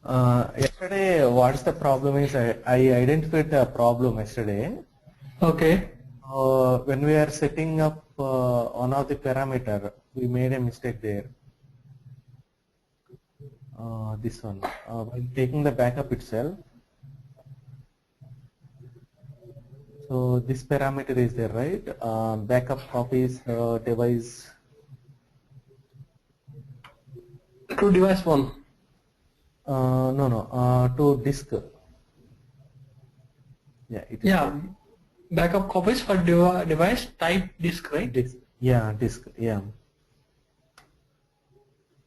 Yesterday, what's the problem is I identified the problem yesterday. Okay. When we are setting up one of the parameter, we made a mistake there. This one, while taking the backup itself. So this parameter is there, right? Backup copies device. To device one. No, to disk. Yeah, it is Yeah. there. Backup copies for device type disk, right? Disk. Yeah, disk. Yeah.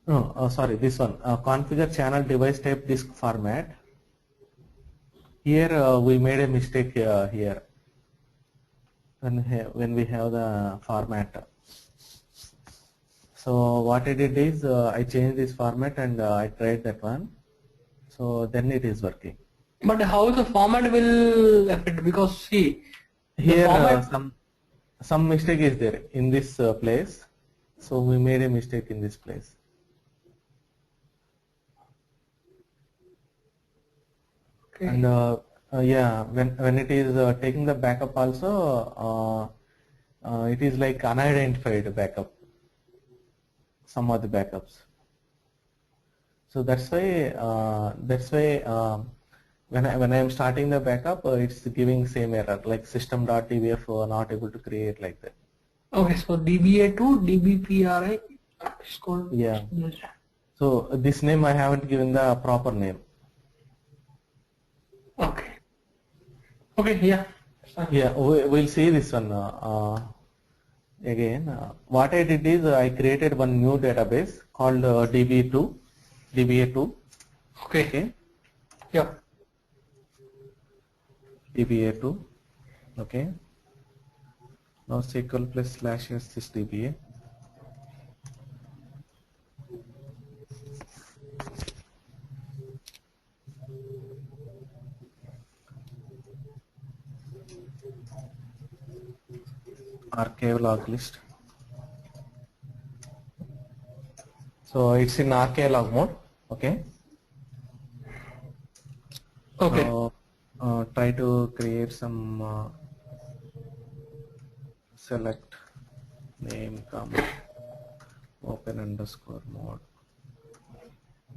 No, sorry, this one. Configure channel device type disk format. Here we made a mistake here when we have the format. So what I did is I changed this format and I tried that one. So then it is working. But how the format will affect? Because see, the Here format. some mistake is there in this place. So we made a mistake in this place. Okay. And yeah, when it is taking the backup also, it is like unidentified backup. Some of the backups. So that's why when I am starting the backup, it's giving same error like system.dbf not able to create like that. Okay, so DBA2, DBPRI is called. Yeah. So this name I haven't given the proper name. Okay. Okay, yeah. Yeah, we'll see this one again. What I did is I created one new database called DB2, DBA2. Okay. Okay, Yeah. DBA2. Okay. Now SQL plus slash s this DBA. Archive log list. So it's in archive log mode. Okay. Okay. Now try to create some select name comma open underscore mode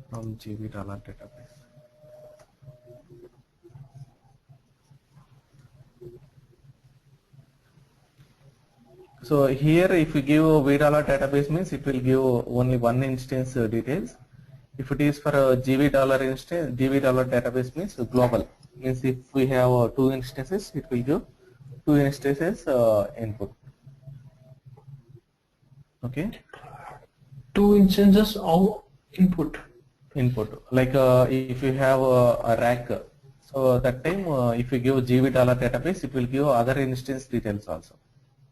from GB dollar database. So here if you give $V database means it will give only one instance details. If it is for a $GB instance, $GB database means global. Means if we have two instances, it will give two instances input. Okay. Two instances of input. Input. Like if you have a rack, so that time if you give GB database, it will give other instance details also.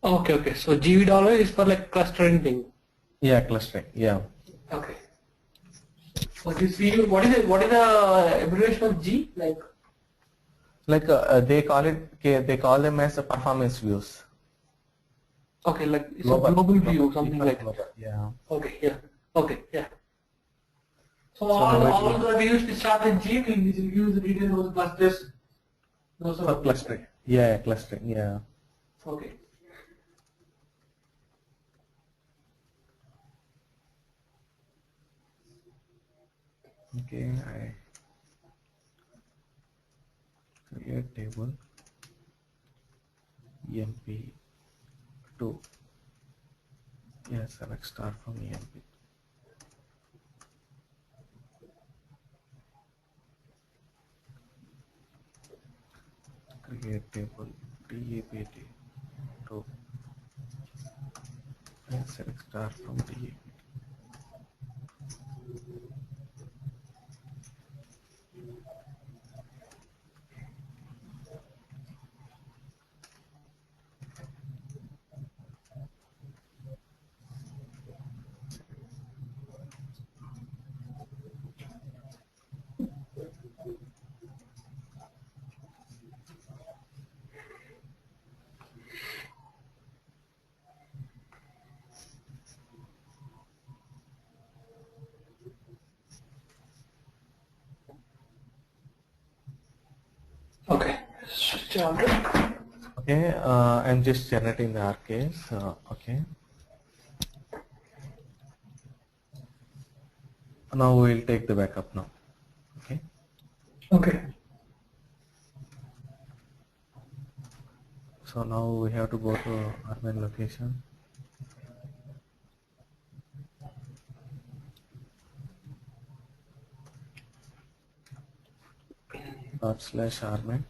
Okay, okay. So GB dollar is for like clustering thing. Yeah, clustering. Yeah. Okay. So this view, what is the abbreviation of G? Like they call them as a performance views. Okay, like it's Global. a global Global. view, something like. Global. Yeah. Okay, yeah. Okay, yeah. So So now it all will of the views which start with G will use the details of the clusters. Those for are clustering. Yeah, clustering. Yeah. okay. Okay. I create table EMP2. Yeah, select star from EMP. Create table DAPT2. And select star from DAPT. Yeah. Okay, I'm just generating the RKs. Okay. Now we'll take the backup now. Okay. Okay. So now we have to go to our main location. /armain.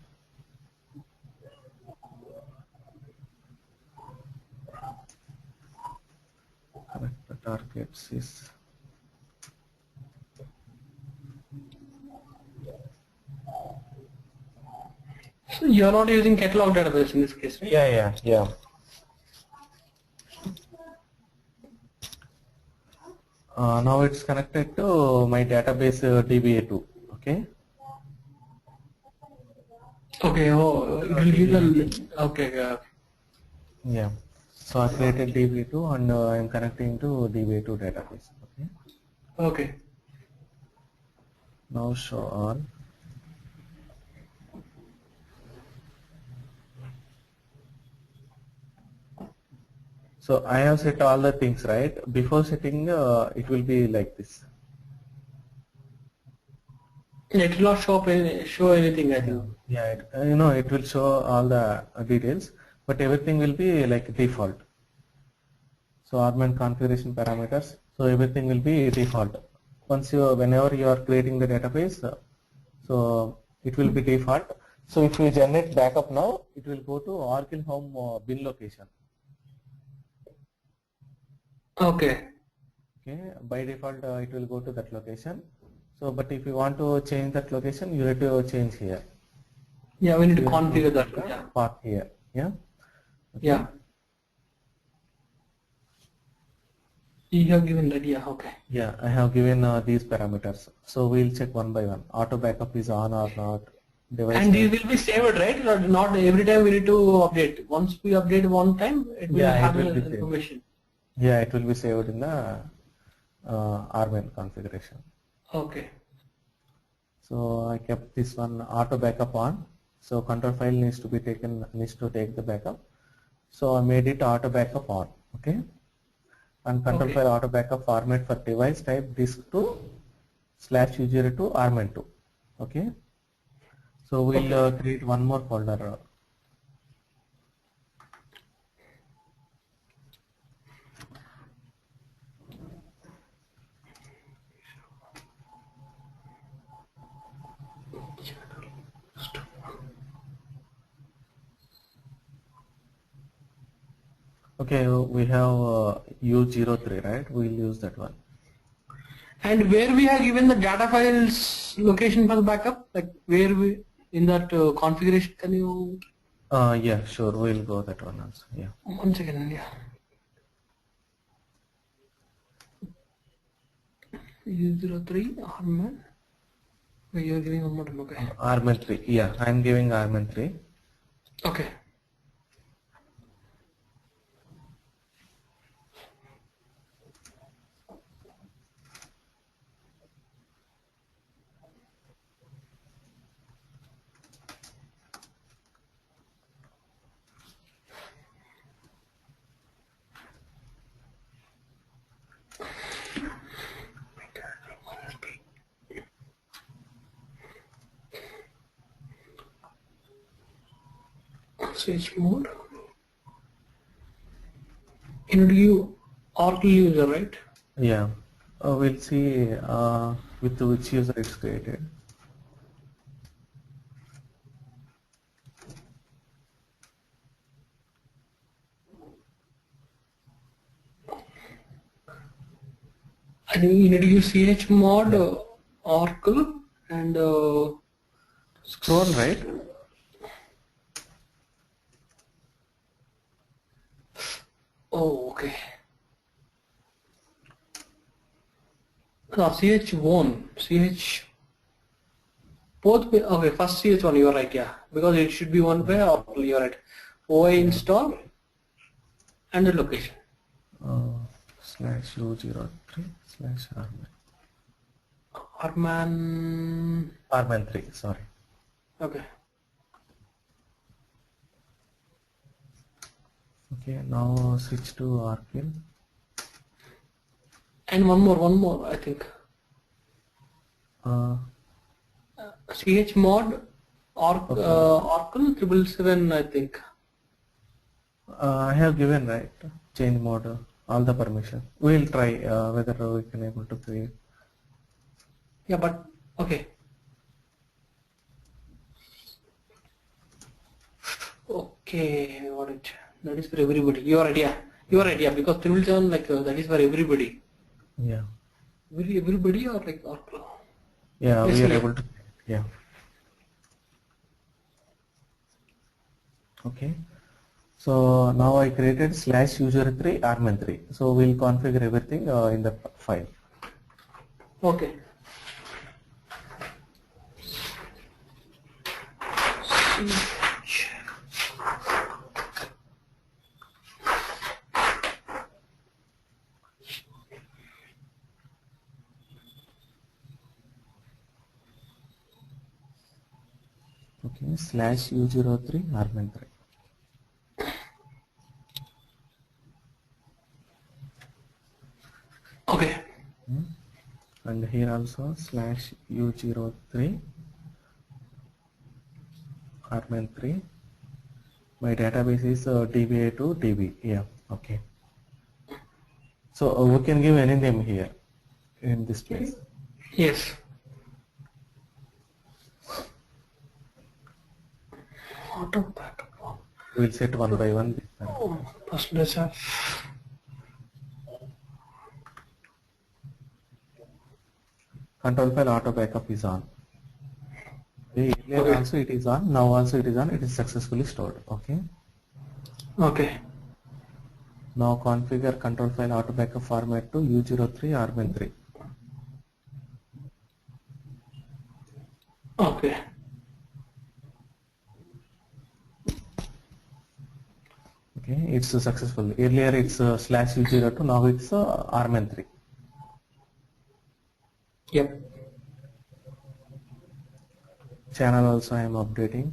Connect the targets is So you're not using catalog database in this case, right? yeah. Now it's connected to my database DBA2. Okay. Okay. Oh, it will give the. Okay. Yeah. Yeah. So I created DB2 and I'm connecting to DB2 database. Okay. Okay. Now show all. So I have set all the things right. Before setting, it will be like this. It will not show anything, I think. Yeah, it will show all the details, but everything will be like default. So Armain configuration parameters. So everything will be default. Whenever you are creating the database, so it will be default. So if you generate backup now, it will go to Oracle Home bin location. Okay. Okay, by default it will go to that location. So, but if you want to change that location, you have to change here. Yeah, we need to You have configure that. put the Yeah. path here. Yeah. Okay. Yeah. You have given that. Yeah. Okay. Yeah, I have given these parameters. So we'll check one by one. Auto backup is on or not. Device And these type. will be saved, right? Not every time we need to update. Once we update one time, it will Yeah, have it will the be saved. information. Yeah, it will be saved in the Armain configuration. Okay. So I kept this one auto backup on. So control file needs to take the backup. So I made it auto backup on. Okay. And control Okay. file auto backup format for device type disk to /user to Armain2. Okay. So we'll Okay. create one more folder. Okay, we have U03, right? We'll use that one. And where we have given the data files location for the backup, like where we in that configuration, can you? Yeah, sure. We'll go that one also. Yeah. 1 second. Yeah. U03 Armain. You are giving one more time. Okay. Armain3. Yeah, I'm giving Armain3. Okay. Switch mode. You need to give Oracle user, right? Yeah. We'll see with which user it's created. I think you need to use chmod Yeah. Oracle and Scroll right. oh, okay. No, ch1 both way, okay, first ch1, you're right, yeah, because it should be one way Oracle, you're right. OA install and the location. /U03/Armain. Arman. Armain3, sorry. Okay. Okay, now switch to Oracle. And one more, I think. Uh, chmod okay. Oracle 777, I think. I have given right change mode all the permission. We'll try whether we can able to create. Yeah, but okay. Okay, got it. That is for everybody. You are right, yeah. You are right, yeah. Because Trimilton, like that is for everybody. Yeah. Everybody or like Oracle. Yeah, Yes, we are yeah. able to. Yeah. Okay. So now I created /user3 armin3. So we'll configure everything in the file. Okay. Okay. /u03 armin3. Okay. And here also /u03 armin3. My database is DBA to DB. Yeah. Okay. So we can give any name here in this place. Yes. Auto backup. We'll set one by one. First let's have Control file auto backup is on. Earlier okay. also it is on. Now also it is on. It is successfully stored. Okay. Okay. Now configure control file auto backup format to U03 armin3. Okay. Okay, it's successful. Earlier it's /U02. Now it's armin3. Yep. Channel also I am updating.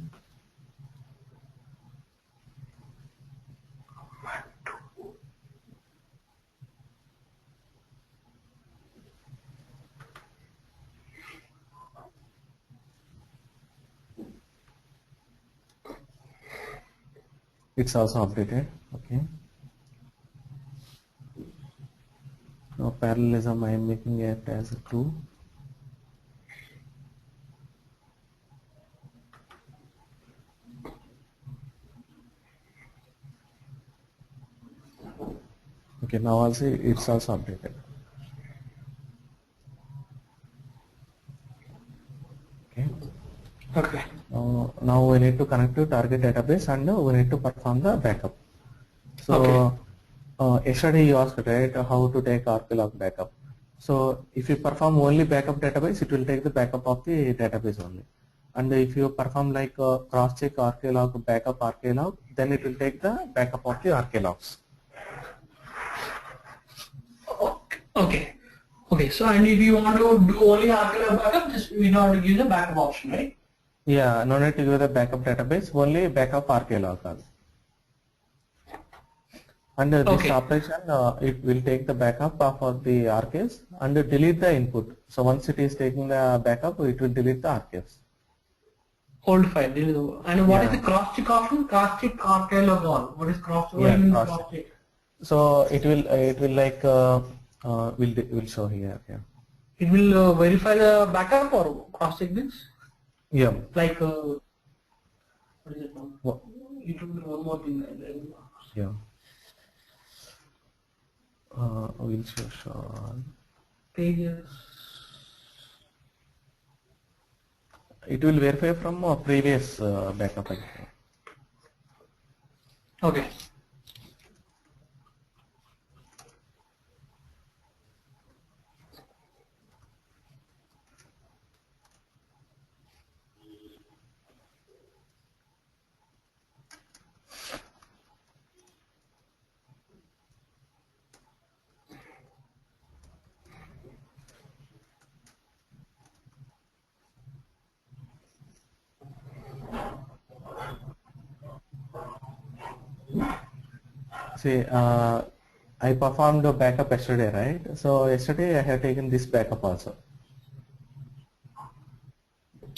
It's also updated. Okay. Now parallelism I am making it as a true. Okay, now also it's also updated. Okay. Okay. Now we need to connect to target database and we need to perform the backup. Okay. So yesterday you asked right how to take RPlog backup. So if you perform only backup database, it will take the backup of the database only. And if you perform like cross-check RKlog backup RKlog, then it will take the backup of the RKlogs. Okay. Okay. So and if you want to do only archive backup, just we know how to give the backup option, right? Yeah, no need to give the backup database, only backup RKlog. And this Okay. operation, it will take the backup of the archives and delete the input. So once it is taking the backup, it will delete the archives. Old file. And what is the Yeah. cross-check option? Cross-check archive log all. What is cross-check? What Yeah, do you mean cross. cross-check? So it will like will show here. Yeah. It will verify the backup or cross-check this? Yeah. Like what is it called? Wha- It will be one more thing. Yeah. Will show. Pages. It will verify from a previous backup. Okay. See, I performed a backup yesterday, right? So yesterday I have taken this backup also.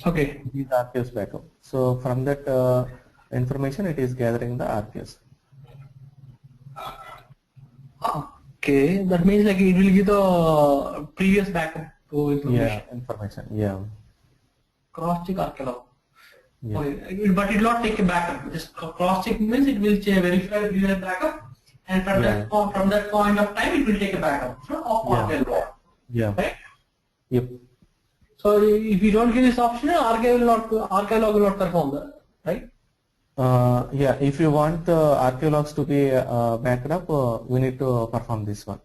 Okay. These RQs backup. So from that information, it is gathering the RQs. Okay, that means like it will give the previous backup to Yeah, information. information. Yeah, Cross check archeolog. yeah, Okay, but it will not take a backup. Just cross check means it will verify previous backup, and yeah, from that point of time it will take a backup of yeah, archeolog. yeah. Right? Yep. So if you don't give this option, archeolog will not perform that, right? Yeah, if you want the archaeologs to be backed up, we need to perform this one.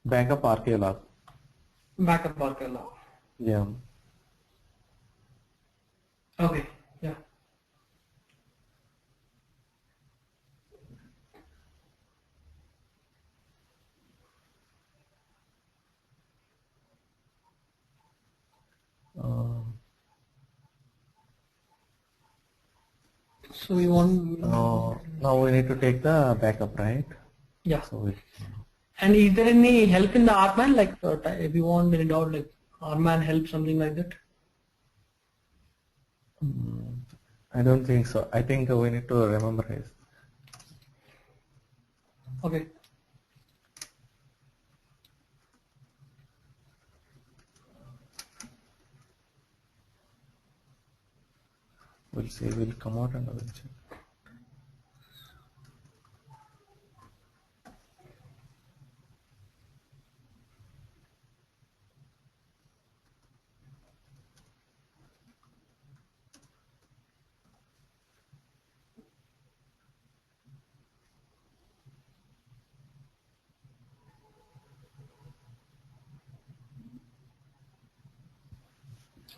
Backup archaeolog. Backup archeolog. Yeah. Okay. Yeah. Uh, So we want. Now we need to take the backup, right? Yeah. So we, And is there any help in the Artman? Like if you want any doubt, like Artman help, something like that? mm, I don't think so. I think we need to remember this. Okay. We'll see. We'll come out and we'll check.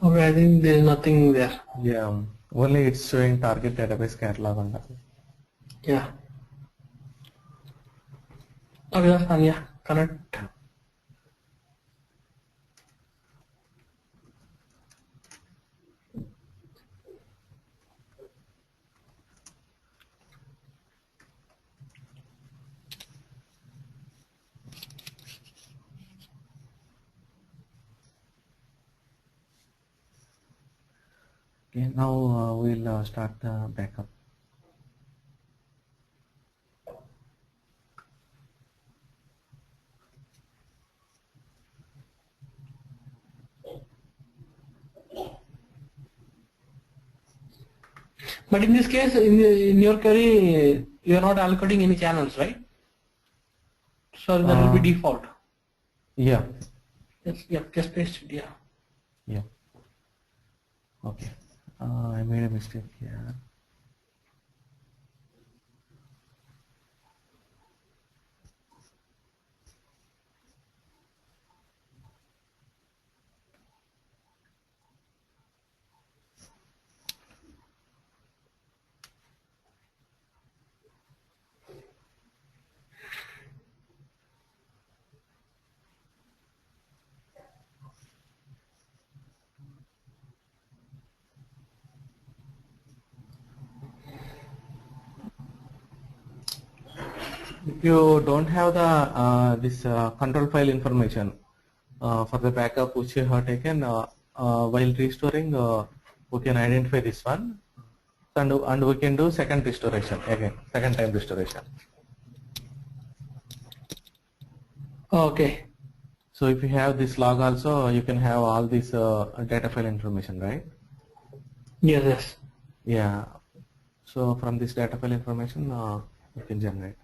Okay, I think there is nothing there. Yeah. Only it's showing target database catalog on that. Yeah. Okay, that's fine. Yeah, connect. Okay. Now we'll start the backup. But in this case, in your query, you are not allocating any channels, right? So that will be default. Yeah. Yes, yeah, just paste it. Yeah. Yeah. Okay. I made a mistake here. If you don't have the this control file information for the backup which you have taken while restoring, we can identify this one, and we can do second restoration again, second time restoration. Okay. So if you have this log also, you can have all this data file information, right? Yes, yes. Yeah. So from this data file information, you can generate.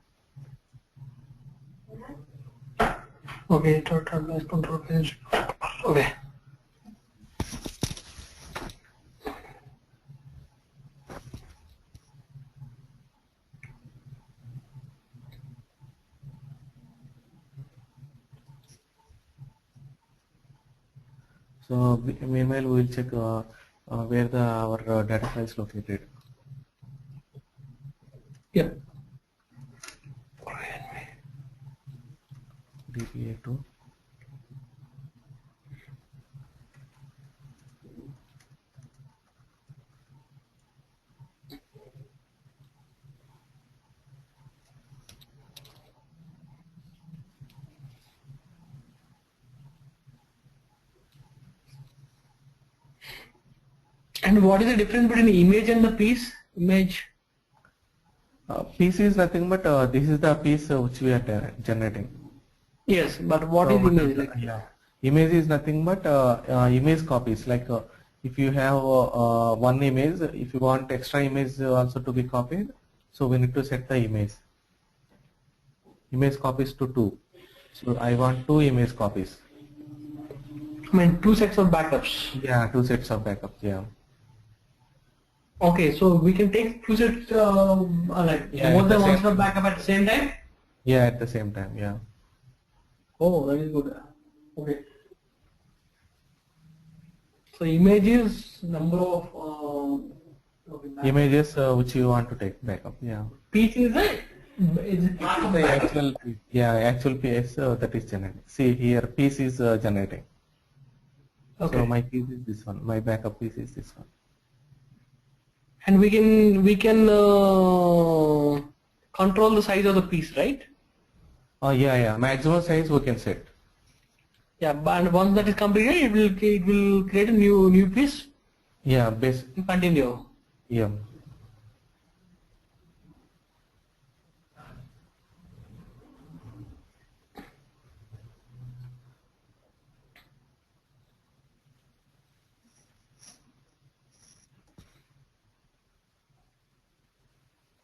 Okay, total base control page. Okay. So meanwhile, we will check where our data file is located. Yep. DPA2. And what is the difference between image and the piece? Image. Piece is nothing but this is the piece which we are generating. Yes, but what So is image like? yeah, image is nothing but image copies. Like if you have one image, if you want extra image also to be copied, so we need to set the image copies to 2. So I want 2 image copies. I mean, two sets of backups. Yeah, 2 sets of backups. Yeah. Okay, so we can take two sets, like Yeah, more at the than one same set of time. backup at the same time. Yeah, at the same time. Yeah. Oh, that is good. Okay. So image is number of okay, Images which you want to take backup. Yeah. piece is part of the Actual, yeah, actual piece that is generating. See here, piece is generating. So okay. my piece is this one. My backup piece is this one. And we can control the size of the piece, right? Oh yeah, yeah. Maximum size we can set. Yeah, and once that is completed, it will create a new piece Yeah, base. and continue. Yeah.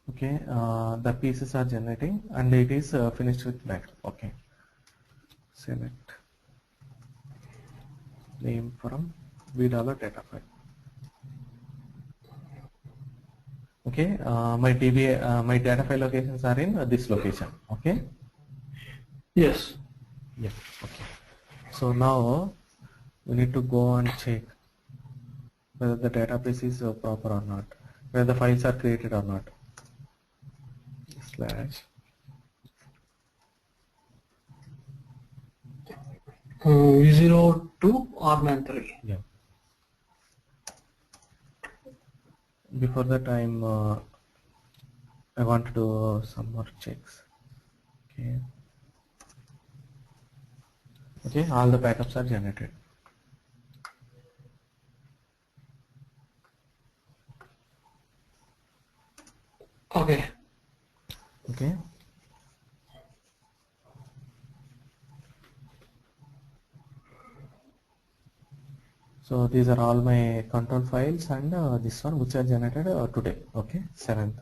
Okay. The pieces are generating, and it is finished with backup. Okay. Select name from $V data file. Okay. My data file locations are in this location. Okay. Yes. Yeah. Okay. So now we need to go and check whether the database is proper or not, whether the files are created or not. Slash. V02 R93. Yeah. Before that, I want to do some more checks. Okay. Okay. All the backups are generated. Okay. Okay. So these are all my control files and this one which are generated today. Okay. 7th.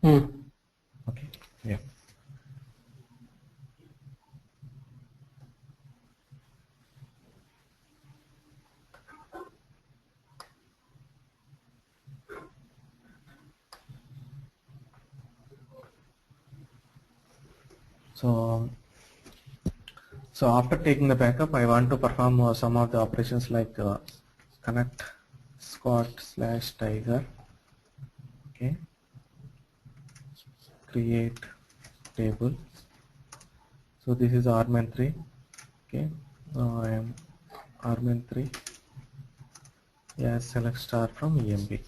Hmm. Okay. Yeah. So after taking the backup, I want to perform some of the operations like connect squad slash tiger. Okay. Create table. So this is armin3. Okay. I am armin3. Yeah, select star from EMB.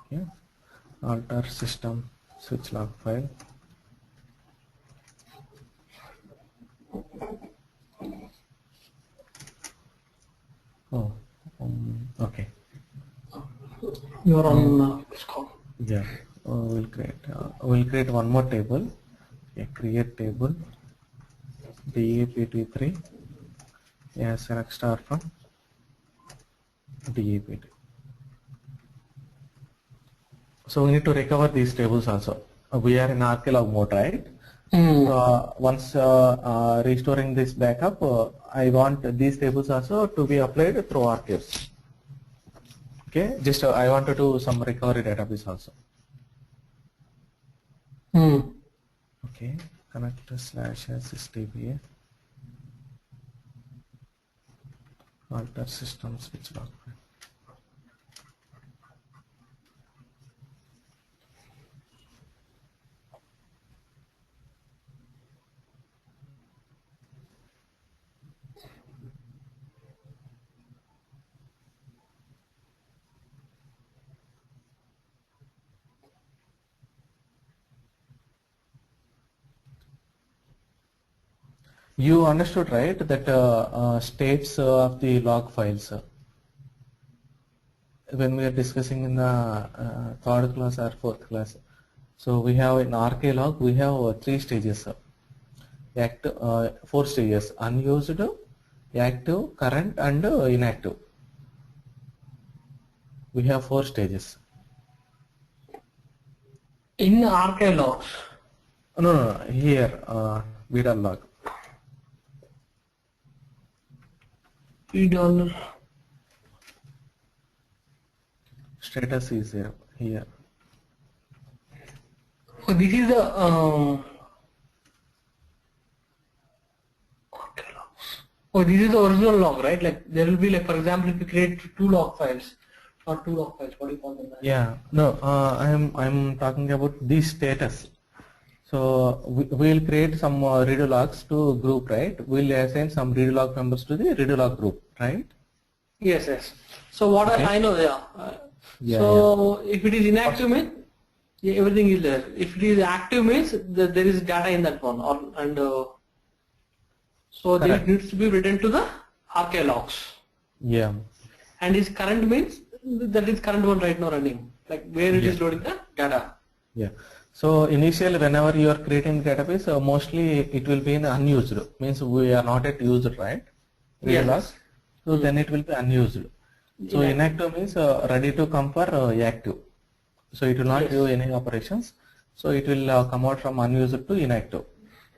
Okay. Alter system switch log file. Oh, okay. You are on Discord. Yeah, we'll create one more table. Okay, create table DAPT3. Yeah, select star from DAPT. So we need to recover these tables also. We are in archlog mode, right? Hmm. So once restoring this backup, I want these tables also to be applied through archives. Okay, just I want to do some recovery database also. Hmm. Okay, connect slash sysdba alter system switch log. You understood, right, that states of the log files when we are discussing in the third class or fourth class. So we have in RK log we have three stages. Four stages: unused, active, current, and inactive. We have four stages. In archive logs. No, here VDAL log. $3. Status is here. So this is the archive logs. Oh, this is the original log, right? Like there will be, like, for example, if you create two log files, or two log files, what do you call them? Yeah, no, I'm talking about the status. So we'll create some redo logs to group, right? We'll assign some redo log members to the redo log group, right? Yes, yes. So what Okay. I know, yeah. Yeah, So if it is inactive means, yeah, everything is there. If it is active means there is data in that one, so Correct. it needs to be written to the archive logs. Yeah. And is current means that is current one right now running, like where it is Yeah. loading the data. Yeah. So initially, whenever you are creating database, mostly it will be in unused. Means we are not yet used, right? Redo Yes, log. yes. So then it will be unused. So inactive means ready to come for active. So it will not Yes. do any operations. So it will come out from unused to inactive,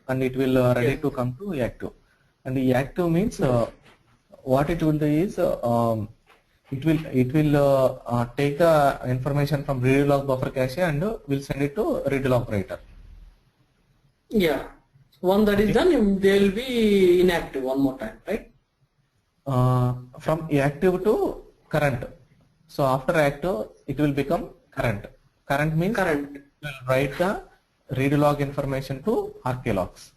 and it will ready Yes. to come to active. And the active means what it will do is it will take the information from redo log buffer cache and will send it to redo log writer. Yeah. One that is done, they will be inactive one more time, right? From active to current. So after active, it will become current. Current means Current. it will write the redo log information to RK logs.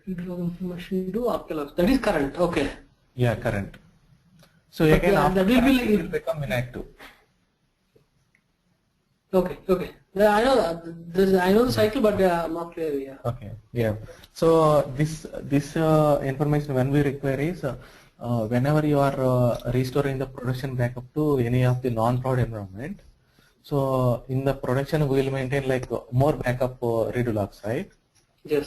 Read log information to archive logs. That is current. Okay. Yeah, current. So But again, yeah, after that will be current, like- it will become inactive. Okay. Okay. Yeah, I know that. I know the cycle, but I'm not clear. Yeah. Okay. Yeah. So this information when we require is whenever you are restoring the production backup to any of the non-prod environment. So in the production we will maintain like more backup redo logs, right? Yes.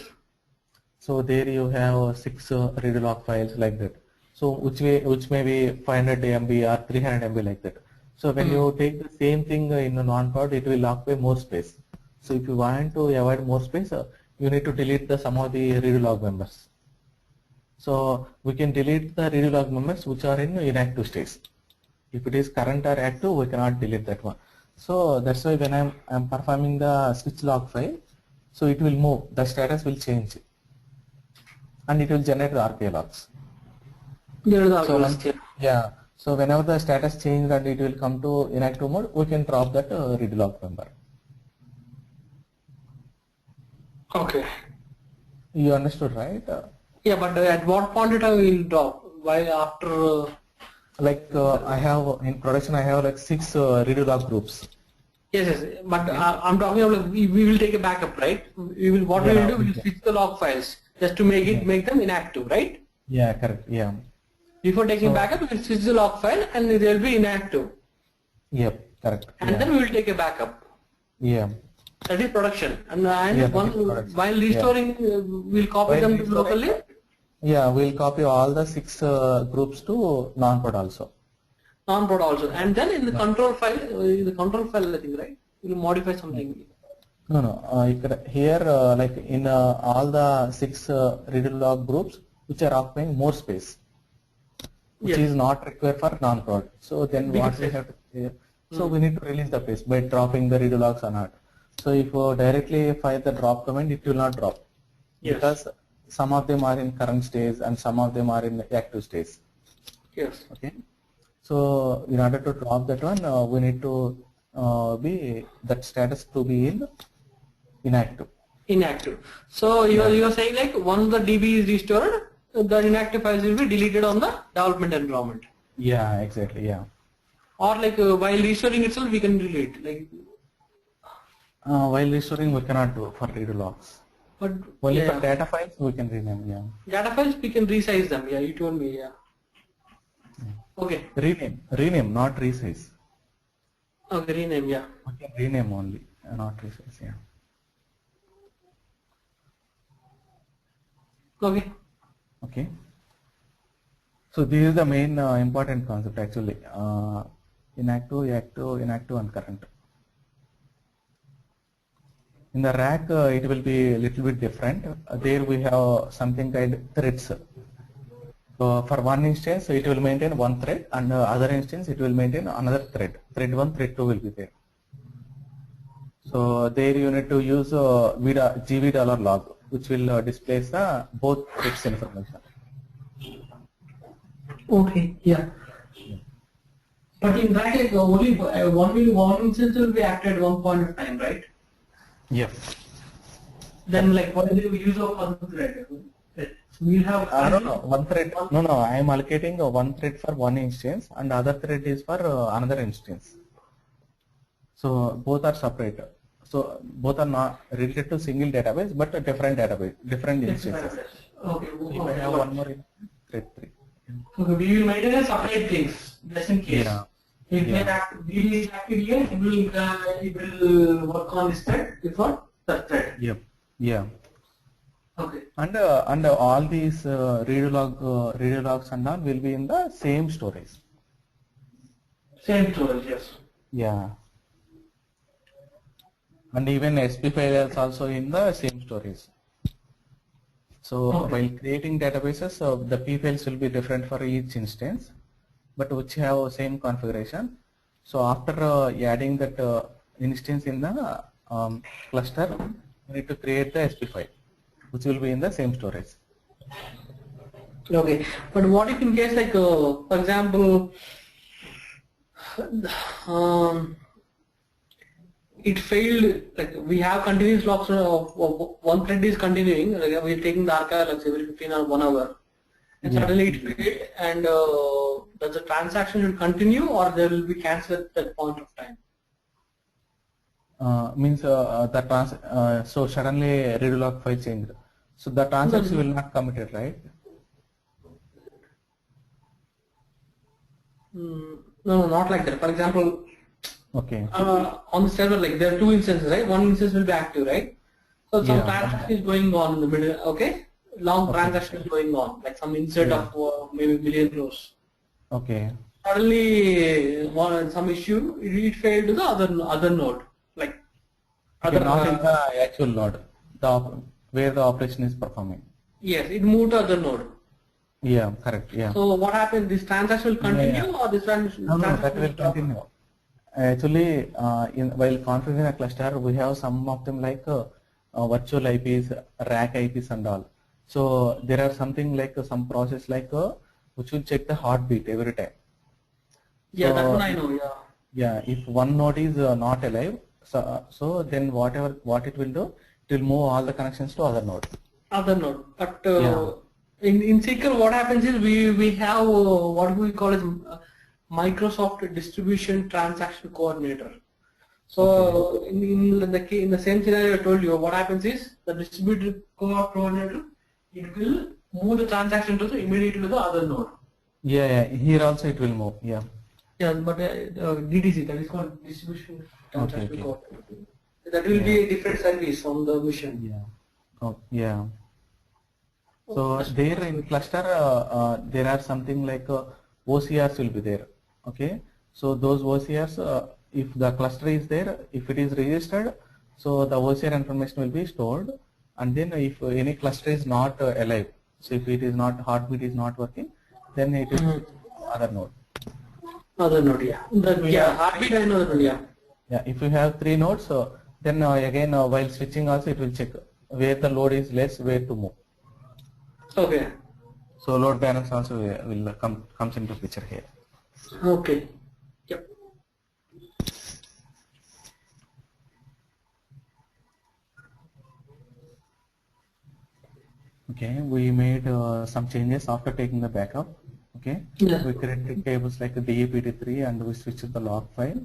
So there you have 6 redo log files like that. So which may be 500 MB or 300 MB like that. So when you take the same thing in a non-prod, it will occupy more space. So if you want to avoid more space, you need to delete the some of the redo log members. So we can delete the redo log members which are in inactive states. If it is current or active, we cannot delete that one. So that's why when I'm performing the switch log file, so it will move, the status will change, and it will generate the RPA logs. There is the So archive logs. yeah, so whenever the status change and it will come to inactive mode, we can drop that redo log member. Okay. You understood, right? Yeah, but at what point in time we will drop? While after? Like I have in production, I have like 6 redo log groups. Yes, yes. But I'm talking about we will take a backup, right? We will what we Yeah, will do? We will switch the log files just to make them inactive, right? Yeah, correct. Yeah. Before taking backup, we will switch the log file and they will be inactive, Yep, correct. and Yeah. then we will take a backup. Yeah. That is production. And Yeah, once, that is production. while restoring, we'll copy While them to restoring- locally. Yeah, we'll copy all the 6 groups to non-prod also. Non-prod also, and then in the control file, I think, right? We'll modify something. No. Here, like in all the 6 redo log groups, which are occupying more space, which Yes. is not required for non-prod. So then Bigger what we space. have to say, so we need to release the space by dropping the redo logs or not. So if you directly fire the drop command, it will not drop, Yes. because some of them are in current stage and some of them are in active stage. Yes. Okay. So in order to drop that one, we need to be that status to be in inactive. Inactive. So you're saying like once the DB is restored, the inactive files will be deleted on the development environment. Yeah, exactly. Yeah. Or like while restoring itself, we can delete. Like While restoring, we cannot do for redo logs. But Only yeah, for data files we can rename. Yeah. data files we can resize them. Yeah, you told me. Yeah. Okay. Rename, not resize. Okay, rename. Yeah. We can rename only, not resize. Yeah. Okay. Okay. So this is the main important concept actually. Inactive, active, inactive, and current. In the rack, it will be a little bit different. There we have something called threads. So for one instance, it will maintain one thread, and other instance, it will maintain another thread. Thread 1, thread 2 will be there. So there you need to use $gv$log, which will displace both threads information. Okay. Yeah. But in rack, like, only one instance will be active at one point of time, right? Yep. Then, like, what is the use of one thread? We'll have. No, one thread. No, I am allocating one thread for one instance, and other thread is for another instance. So both are separate. So both are not related to single database, but a different database, different instances. Okay. If I have one more instance, thread 3. Okay, we will maintain a separate things just in case. Yeah. If DB is active here, it will work on this thread before the thread. Yep. Yeah. Okay. And all these read logs and all will be in the same storage. Same storage, yes. Yeah. And even SP file is also in the same storage. So while creating databases, the P files will be different for each instance, but which have same configuration. So after adding that instance in the cluster, you need to create the SP file, which will be in the same storage. Okay, but what if in case, like, for example, it failed, like we have continuous logs of one thread is continuing, like we're taking the archive like every 15 or 1 hour, and suddenly it failed, and does the transaction will continue or there will be cancelled at that point of time? Means so suddenly read log file changed. So the transaction will not committed, right? No, not like that. For example, okay. On the server, like there are 2 instances, right? One instance will be active, right? So some transaction is going on in the middle, okay? Long transaction is going on, like some insert of maybe million rows. Okay. Suddenly, some issue, it failed to the other node, like other not in the actual node, where the operation is performing. Yes, it moved to other node. Yeah, correct. Yeah. So what happens? This transaction will continue, or this transaction? No, that will continue. Actually, while configuring a cluster, we have some of them like virtual IPs, rack IPs, and all. So there are something like some process like which will check the heartbeat every time. Yeah, so, that one I know. Yeah. Yeah, if one node is not alive, so then what it will do, it will move all the connections to other node. Other node, but in SQL, what happens is we have what we call as Microsoft Distribution Transaction Coordinator. So in the same scenario I told you, what happens is the distributed coordinator, it will move the transaction to immediately to the other node. Yeah, here also it will move. Yeah. Yeah, but DTC, that is called Distribution Transaction Coordinator. That will be a different service on the mission. Yeah. Oh, yeah. So there in cluster, there are something like OCRs will be there. Okay. So those OCRs, if the cluster is there, if it is registered, so the OCR information will be stored. And then if any cluster is not alive, so if it is not, heartbeat is not working, then it is other node. Other node, yeah. Heartbeat I know that, yeah. Yeah. If you have 3 nodes, then again while switching also it will check where the load is less, where to move. Okay. So load balance also will comes into picture here. Okay. Yep. Okay, we made some changes after taking the backup. Okay. Yeah. We created tables like the DAPT3 and we switched the log file.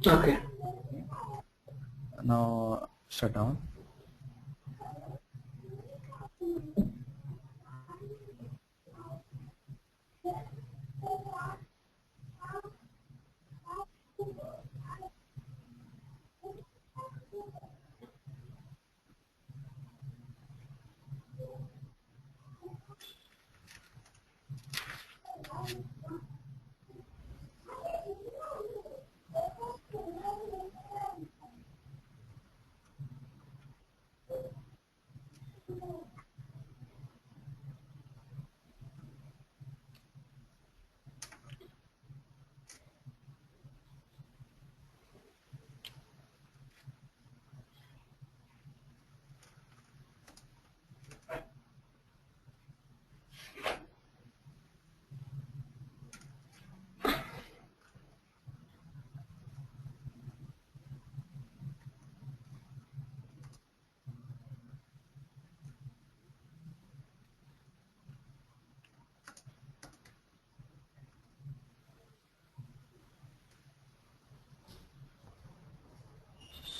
Okay. Now shut down.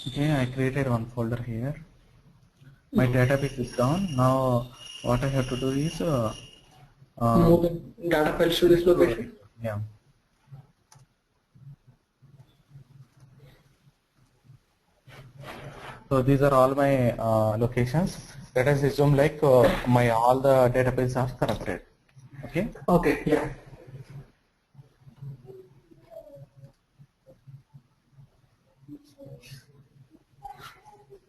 Okay, I created one folder here. My database is down. Now what I have to do is Move the data files to this location. yeah. So these are all my locations. Let us assume like my all the database are corrupted. Okay. Okay, yeah.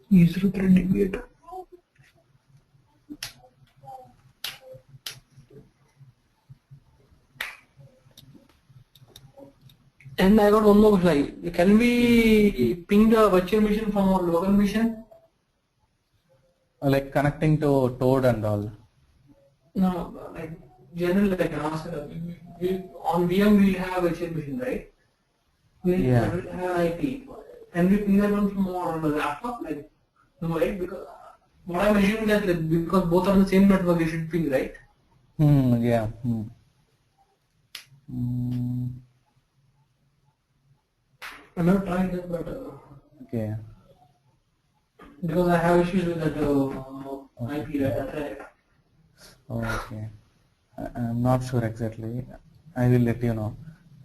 User thread deviator. And I got one more slide. Can we ping the virtual machine from our local machine? Like connecting to Toad and all. No, like generally like on VM we have virtual machine, right? We Yeah. have IP. Can we ping that one from our laptop? Like no, right? Because what I'm assuming that like, because both are on the same network, they should ping, right? Yeah. Mm, I'm not trying that, but okay. because I have issues with that IP, right? That's right. Okay. I'm not sure exactly. I will let you know.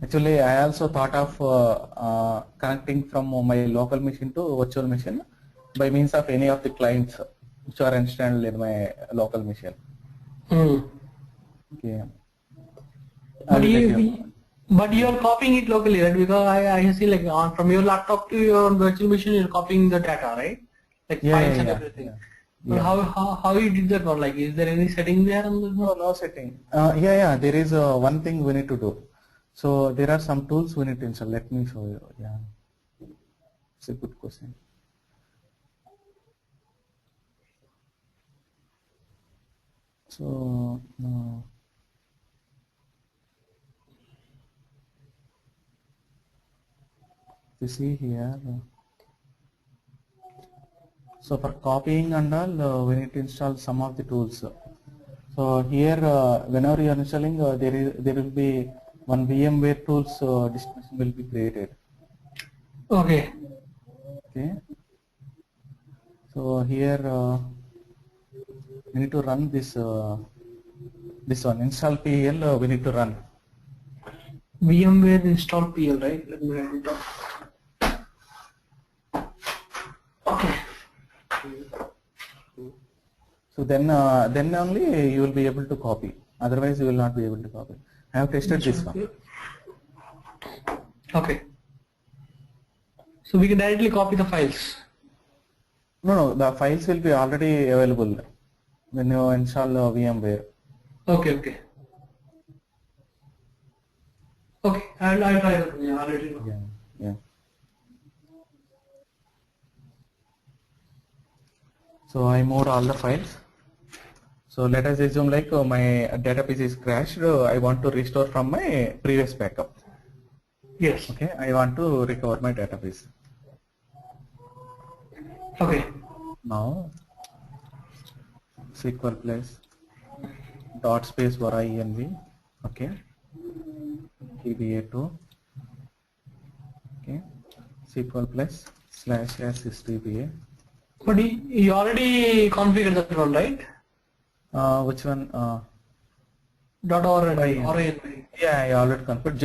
Actually, I also thought of connecting from my local machine to virtual machine by means of any of the clients which are installed in my local machine. Okay. I But will let you know. but you're copying it locally, right? Because I see like on from your laptop to your virtual machine, you're copying the data, right? Like Yeah, files yeah, and yeah. everything. Yeah. But Yeah. how you did that one? Like, is there any setting there on this No, one? no setting. Yeah. There is one thing we need to do. So there are some tools we need to install. Let me show you. Yeah. It's a good question. So you see here. So for copying and all, we need to install some of the tools. So here, whenever you are installing, there will be one VMware tools distribution will be created. Okay. Okay. So here we need to run this one install PL. We need to run. VMware install PL, right? Let me write it down. Okay. So then only you will be able to copy. Otherwise, you will not be able to copy. I have tested this one. Okay. So we can directly copy the files. No, the files will be already available when you install VMware. Okay. Okay, I'll try that. Yeah, I'll let you know. Yeah. So I moved all the files. So let us assume like my database is crashed. I want to restore from my previous backup. Yes. Okay, I want to recover my database. Okay. Now SQL plus dot space var env. Okay. DBA2. Okay. SQL plus /s DBA. But you already configured that one, right? Which one? Dot or Why? or ANV. Yeah, I already configured.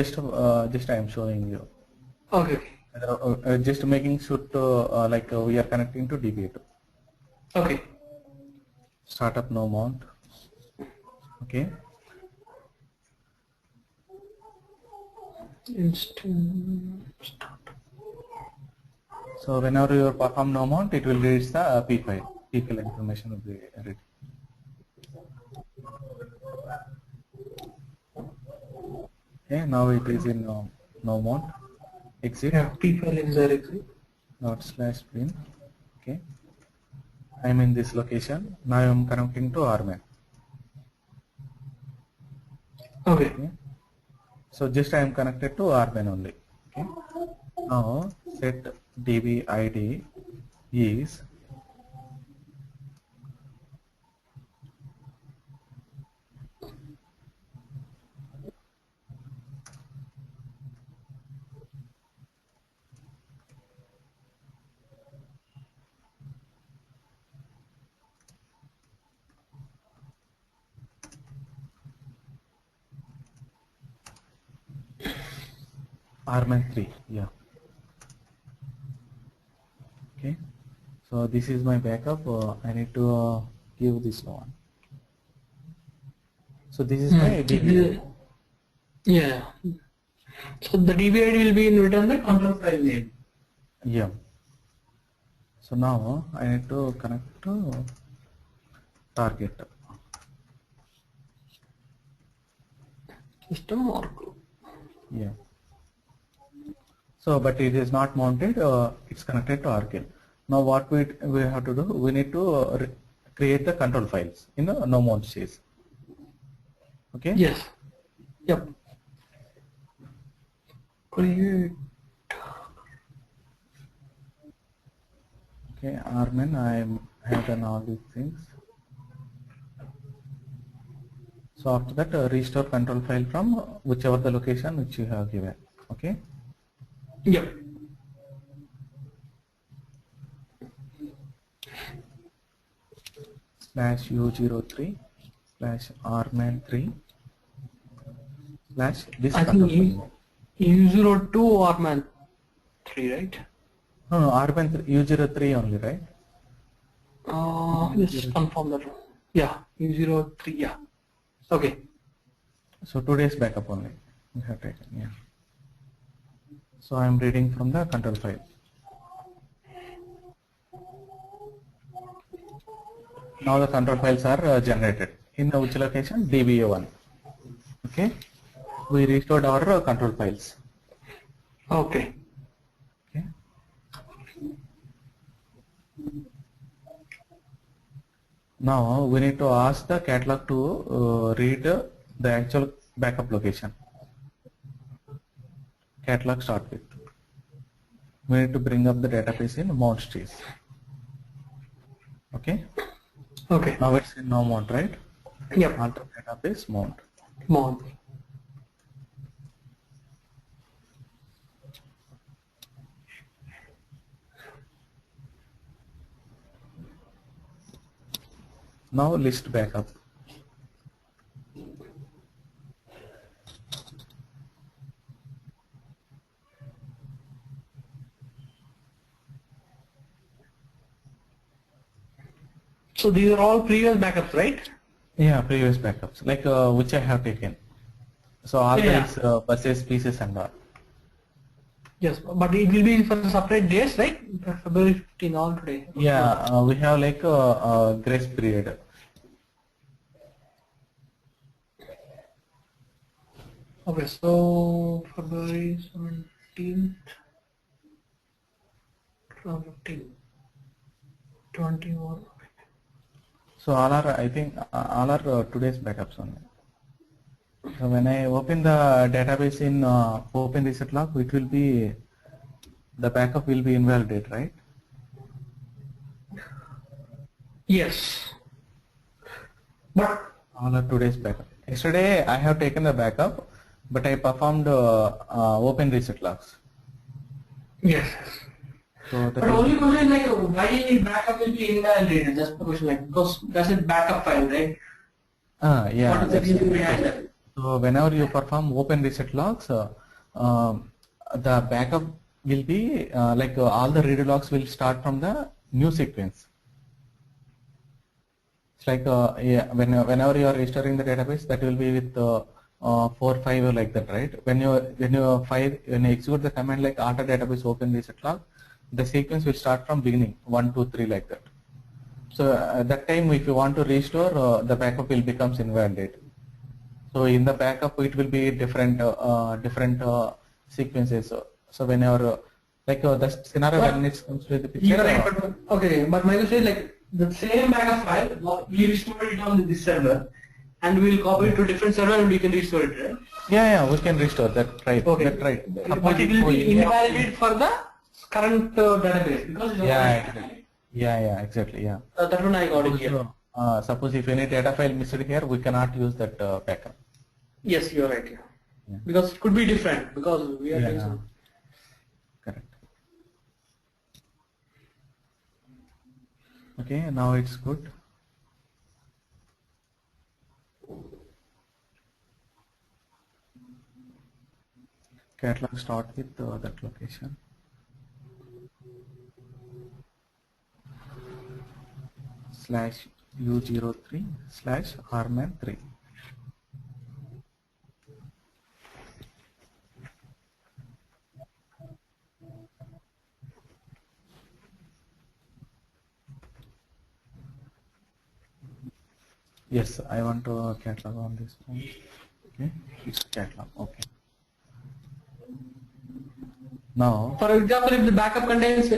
Just I am showing you. Okay. Just making sure to we are connecting to DB2. Okay. Startup no mount. Okay. Start. So whenever you perform no mount, it will reach the P file. P file information will be ready. Okay, now it is in no mount. Exit. Yeah, people in the exit. /bin. Okay. I am in this location. Now I am connecting to RMAN. Okay. Okay. So just I am connected to RMAN only. Okay. Now set DB ID is RMAN 3. Yeah. Okay. So this is my backup. I need to give this one. So this is my DB. Yeah. So the DB ID will be in return the control file name. Yeah. So now I need to connect to target. System or group. Yeah. So, but it is not mounted. It's connected to RKL. Now, what we have to do? We need to create the control files in the no mount stage. Okay. Yes. Yep. Create. Okay, RMAN. I have done all these things. So after that, restore control file from whichever the location which you have given. Okay. Yep. /u03 /rman3 /this I control think file. U02 or man 3, right? No, rman U03 only, right? Let's confirm that. Yeah, U03. Yeah. Okay. So 2 days backup only we have taken. Yeah. So I am reading from the control file. Now the control files are generated in which location? DBA1. Okay. We restored our control files. Okay. Okay. Now we need to ask the catalog to read the actual backup location. Catalog start with. We need to bring up the database in mount stage. Okay. Okay. Now it's in no mount, right? Yep. Alter database mount. Mount. Now list backup. So these are all previous backups, right? Yeah, previous backups, like which I have taken. So all Yeah. these buses, pieces and all. Yes, but it will be for separate days, right? February 15 all today. Yeah, we have like a grace period. Okay, so February 17th, 15, 21. So all are, I think, all are today's backups only. So when I open the database in open reset log, it will be, the backup will be invalidated, right? Yes. But All are today's backup. Yesterday I have taken the backup, but I performed open reset logs. yes. So But only question like why backup will be invalidated? That's the question, like because that's a backup file, right? yeah. What is the reason behind that? So whenever you perform open reset logs, the backup will be all the read logs will start from the new sequence. It's like whenever you are restoring the database, that will be with 4, 5 or like that, right? When you execute the command like alter database open reset log, the sequence will start from beginning 1, 2, 3 like that. So at that time, if you want to restore, the backup will becomes invalid. So in the backup, it will be different sequences. So whenever the scenario when it comes to the picture. You're right, but okay, but my question is like the same backup file, we restore it on this server, and we'll copy it to a different server, and we can restore it, right? Yeah, we can restore that, right? Okay. That right. But it will be invalid for the current database because it's exactly. Yeah, exactly. Yeah. that one I got it here. Suppose if any data file missed here, we cannot use that backup. Yes, you're right. Yeah. Because it could be different because we are doing some. Correct. Okay, now it's good. Catalog start with that location. /u03/rman3. Yes, I want to catalog on this one. Okay, it's catalog. Okay. Now, For example, if the backup contains 2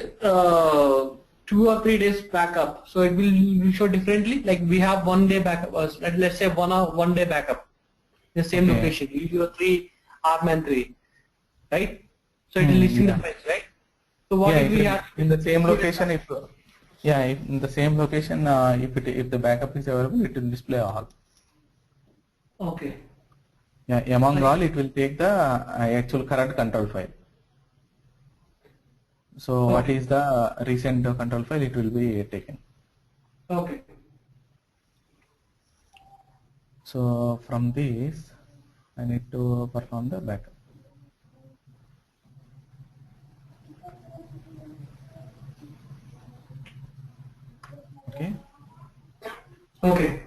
or 3 days backup, so it will show differently. Like we have 1 day backup, let's say 1 day backup, the same location, U03 rman3, right? So it is listing the files, right? So what if we have in the same location? If in the same location, if the backup is available, it will display all. Okay. Yeah, among all, it will take the actual current control file. So what is the recent control file? It will be taken. Okay. So from this, I need to perform the backup. Okay. Okay.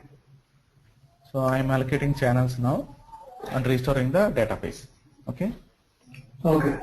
So I am allocating channels now and restoring the database. Okay. Okay.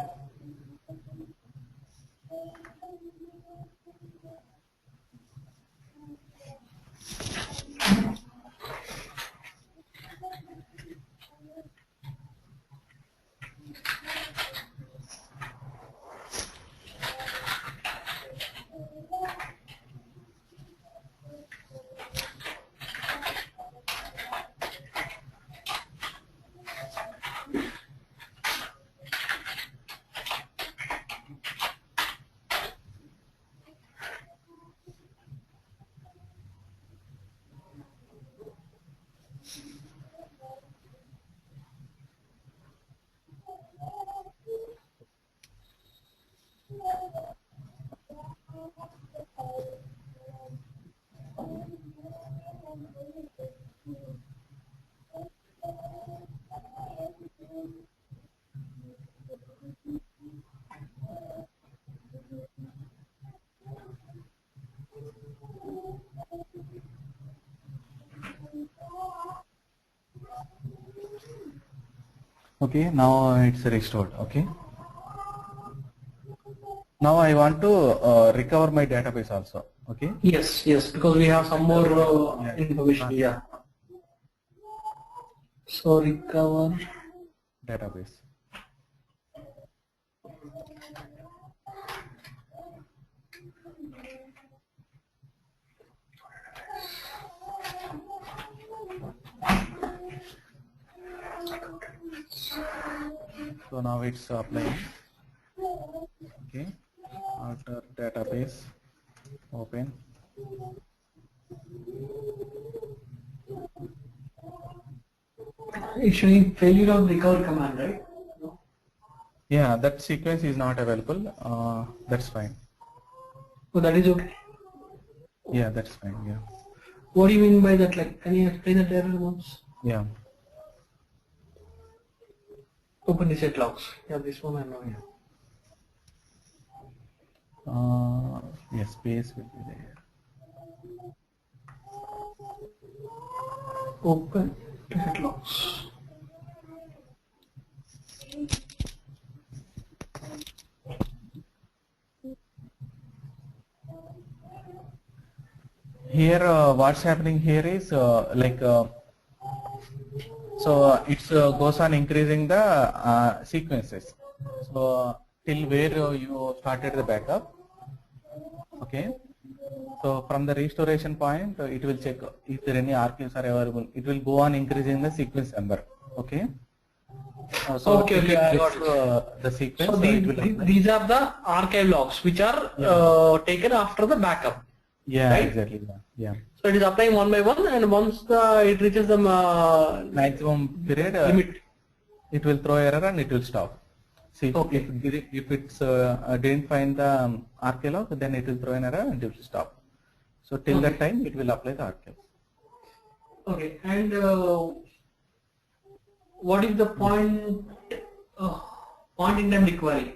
Okay, now it's restored. Okay. Now I want to recover my database also. Okay. Yes, because we have some more information. Yeah. So recover database. So now it's applying. Okay. Alter database. Open. it's showing failure of recover command, right? No? Yeah, that sequence is not available. That's fine. So that is okay. Yeah, that's fine. Yeah. What do you mean by that? Like, can you explain that error once? Yeah. Open reset logs. Yeah, this one I know. Yeah. Yes, space will be there. Open ticket logs. Here, what's happening here is so it goes on increasing the sequences. So till where you started the backup, okay. So from the restoration point, it will check if there any archives are available. It will go on increasing the sequence number, okay. So Okay, till okay, I it got gets it. the sequence, So it will apply. these are the archive logs which are taken after the backup, Yeah, right? exactly. Yeah, yeah. So it is applying one by one, and once it reaches the Maximum period, limit. it will throw error and it will stop. See, Okay. if it's didn't find the archelog, then it will throw an error and it will stop. So till that Okay. time, it will apply the archelog. Okay, and what is the point in time recovery?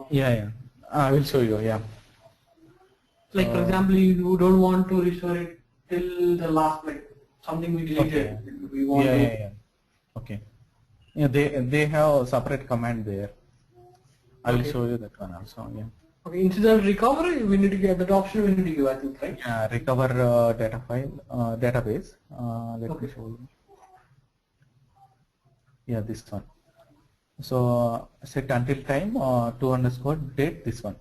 Yeah, yeah. I will show you. Yeah. Like for example, you don't want to restore it till the last minute. Something we deleted. Okay. We want Yeah, to. yeah, yeah. Okay. Yeah, they have separate command there. I will Okay. show you that one also. Yeah. Okay, incident recovery. We need to get that option. We need to give, I think, right? Yeah, recover data file database. Let me Okay. show you. Yeah, this one. So set until time to underscore date, this one.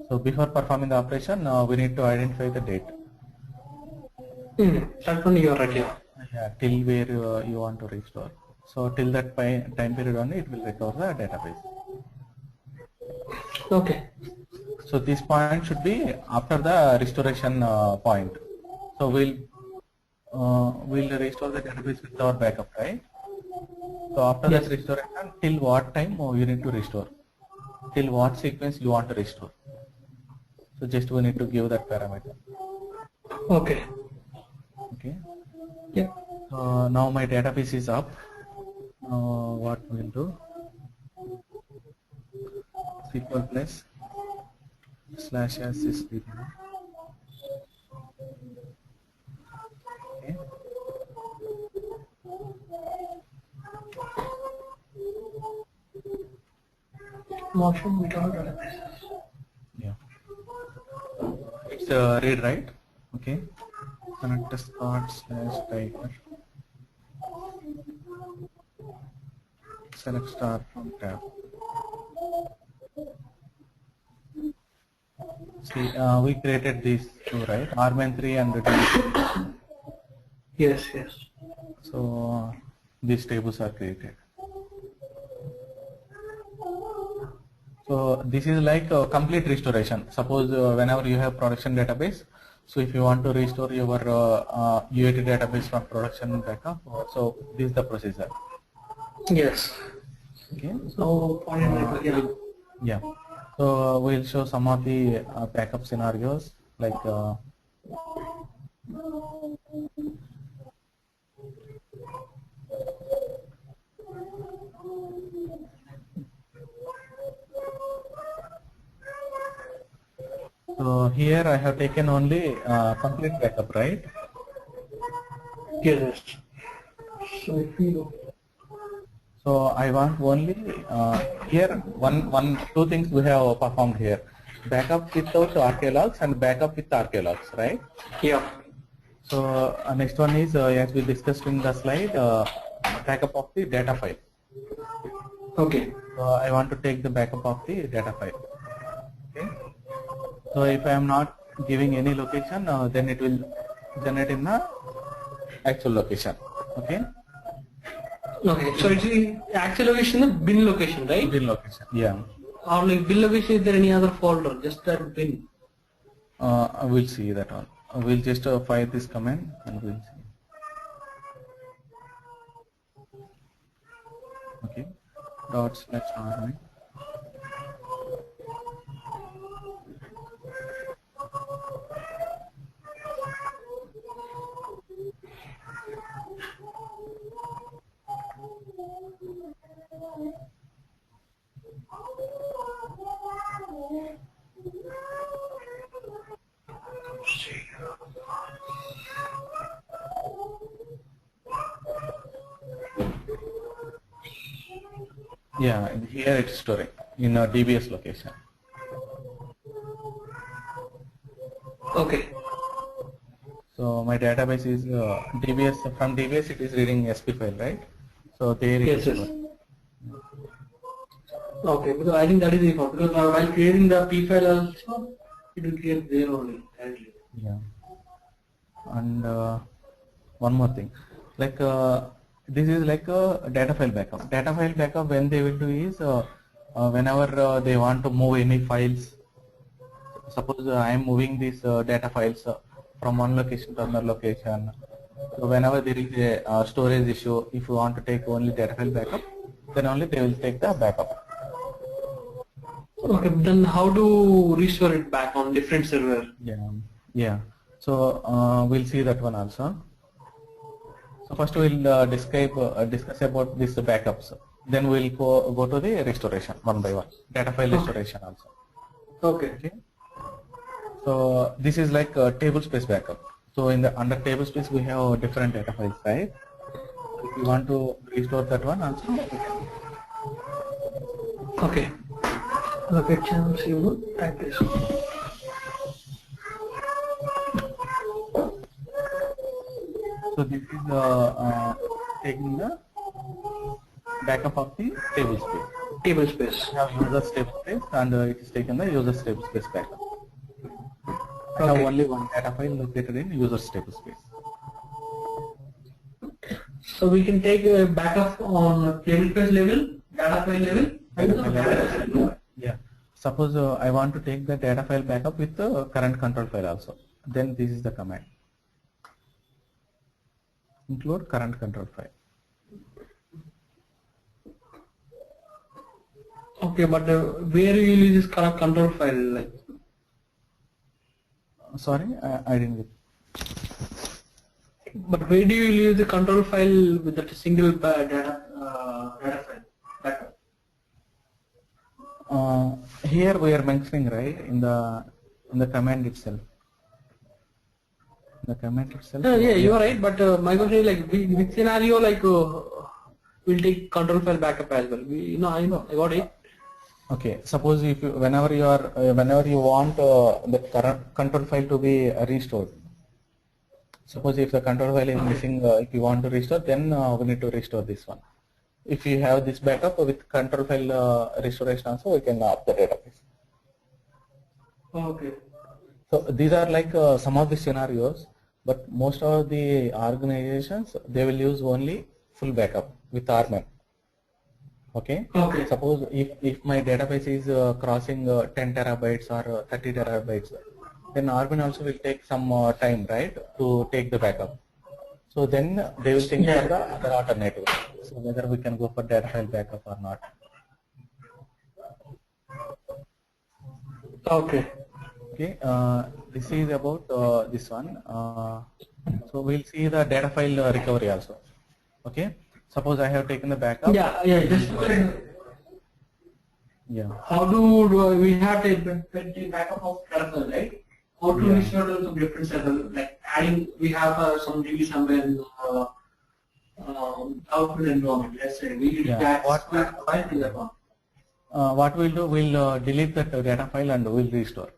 So before performing the operation, we need to identify the date. That one you are right here. Yeah, till where you want to restore. So till that time period only, it will recover the database. Okay. So this point should be after the restoration point. So we'll restore the database with our backup, right? So after Yes. that restoration, till what time you need to restore? Till what sequence you want to restore? So just we need to give that parameter. Okay. Okay. Yeah. Now my database is up. What we'll do? SQL plus /sysdb. Okay. Motion without databases. Yeah. It's read write. Okay. Connect the start/tiger. Select star from tab. See, we created these two, right? Armen3 and return. Yes, yes. So these tables are created. So this is like a complete restoration. Suppose whenever you have production database, so if you want to restore your UAT database from production backup, so this is the procedure. Yes. Okay. So point yeah. Yeah. So we'll show some of the backup scenarios like so here I have taken only complete backup, right? Yes. So if you So I want only here two things we have performed here: backup without archeologs and backup with archeologs, right? yeah. So next one is as we discussed in the slide, backup of the data file. Okay. So I want to take the backup of the data file. Okay. So if I am not giving any location, then it will generate in the actual location. Okay. Okay. So it's the actual location, the bin location, right? Bin location. Yeah. Or like bin location, is there any other folder? Just that bin. We'll see that one. We'll just fire this command and we'll see. Okay. /army. Yeah, here it's storing in a DBS location. Okay. So my database is DBS. From DBS it is reading SP file, right? So there it is Yes, yes. storing. Okay, because I think that is the default. Because while creating the P file also, it will create there only directly. Yeah. And one more thing, like this is like a data file backup. Data file backup, when they will do is whenever they want to move any files. Suppose I am moving these data files from one location to another location. So whenever there is a storage issue, if you want to take only data file backup, then only they will take the backup. Okay, then how to restore it back on different server? Yeah, yeah. So we'll see that one also. So first we'll discuss about this backups. Then we'll go to the restoration one by one. Data file restoration also. Okay. Okay. So this is like a table space backup. So in the under table space we have different data files, right? If you want to restore that one also, we can. Okay. Okay, channel symbol like this. So this is taking the backup of the table space. Table space. We have user table space and it is taken the user table space backup. I have Okay. only one data file located in user table space. So we can take a backup on table space level, data file level, and the database level. Yeah. Suppose I want to take the data file backup with the current control file also. Then this is the command. Include current control file. Okay, but where you will use this current control file? Like, Sorry, I didn't get. but where do you use the control file with that single data file backup? Here we are mentioning, right, in the command itself. The command itself. Yeah, you are right. But my question is like, which scenario like will take control file backup as well? I know, I got it. Okay. Suppose if you, whenever you want the current control file to be restored. Suppose if the control file is missing, if you want to restore, then we need to restore this one. If you have this backup with control file restoration also, we can up the database. Okay. So these are like some of the scenarios, but most of the organizations, they will use only full backup with RMAN. Okay. Okay. Suppose if my database is crossing 10 terabytes or 30 terabytes, then RMAN also will take some time, right, to take the backup. So then they will think for the other alternative. So whether we can go for data file backup or not. Okay. Okay, this is about this one. So we'll see the data file recovery also. Okay, suppose I have taken the backup. Yeah, just Yeah. how do we have to take backup of data file, right? How to restore them to different server, like adding, we have some DB somewhere in output environment. Let's say we need that. What we'll do, we'll delete that data file and we'll restore.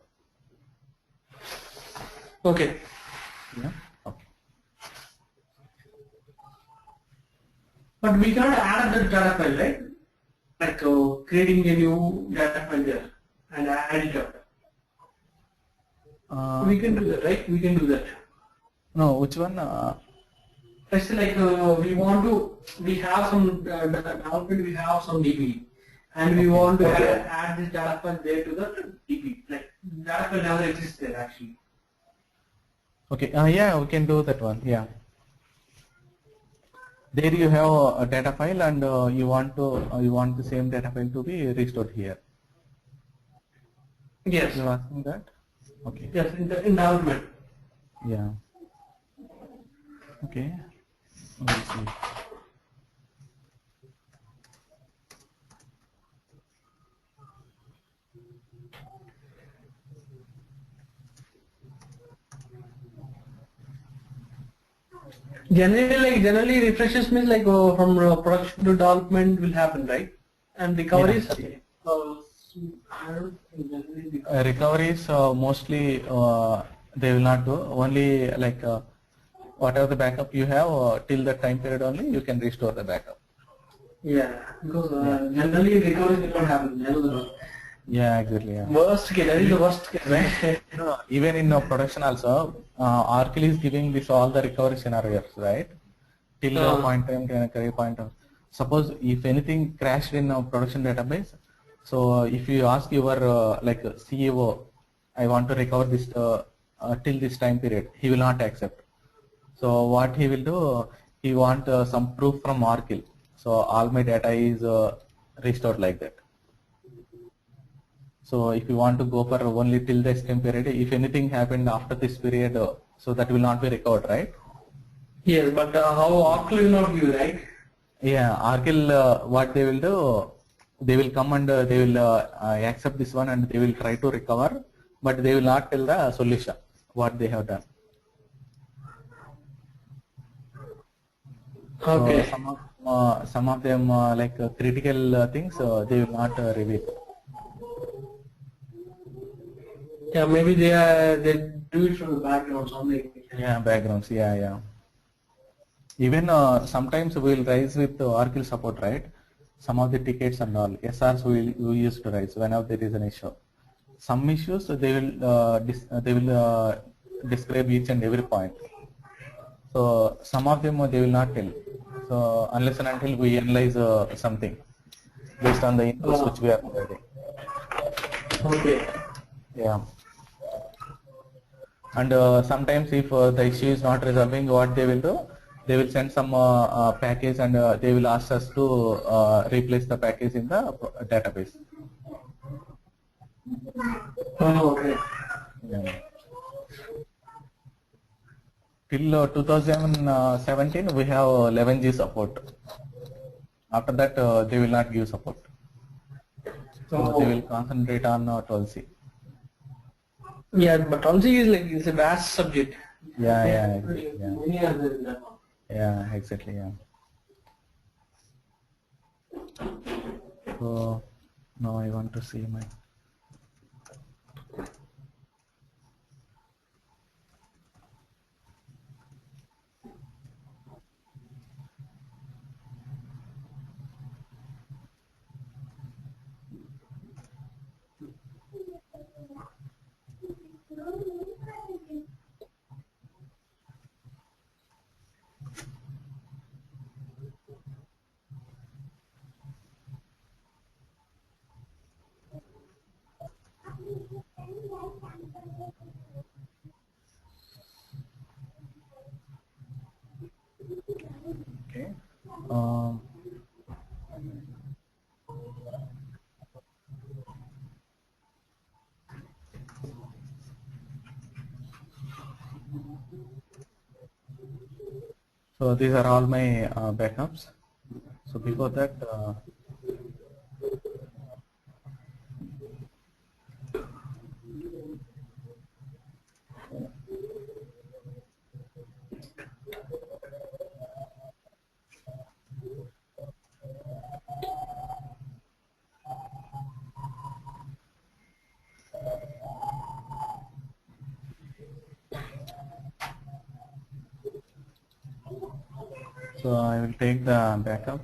Okay. Yeah. Okay. But we cannot add the data file, right? Like creating a new data file there and add it up. We can do that, right? We can do that. No, which one? Let's say like we have some development, we have some DB, and we want to add this data file there to the DB. Like data file never exists there actually. Okay. Yeah, we can do that one. Yeah. There you have a data file, and you want the same data file to be restored here. Yes. You're asking that? Okay. Yes, in development. Yeah. Okay. We'll see. Generally refreshes means like from production to development will happen, right? And recoveries? Yeah. Recoveries mostly they will not do. Only like whatever the backup you have till the time period only you can restore the backup. Yeah, because Yeah. generally recoveries will not happen. That is the Yeah, exactly. Yeah. worst case. That is the worst case, right? No, even in production also, Oracle is giving this all the recovery scenarios, right? Till the point time, till the correct point. Suppose if anything crashed in a production database, so if you ask your like CEO, I want to recover this till this time period, he will not accept. So what he will do, he want some proof from Oracle. So all my data is restored like that. So if you want to go for only till this time period, if anything happened after this period, so that will not be recovered, right? Yes, but how Oracle will not give, right? Yeah, Oracle, what they will do, they will come and they will accept this one and they will try to recover, but they will not tell the solution, what they have done. So Okay. some of them like critical things, they will not reveal. Yeah, maybe they do it from the background something. Yeah, backgrounds. Yeah, yeah. Even sometimes we will raise with Oracle support, right? Some of the tickets and all SRs we used to raise whenever there is an issue. Some issues they will describe each and every point. So some of them they will not tell. So unless and until we analyze something based on the inputs which we are providing. Okay. Yeah. And sometimes if the issue is not resolving, what they will do, they will send some package and they will ask us to replace the package in the database. Oh, okay. Yeah. Till 2017 we have 11G support. After that they will not give support. So they will concentrate on 12C. Yeah, but also is like it's a vast subject. Yeah, yeah, yeah. Many others in that one. Yeah, exactly. Yeah. So now I want to see my. Okay. Um, so these are all my backups. So before that, so I will take the backup.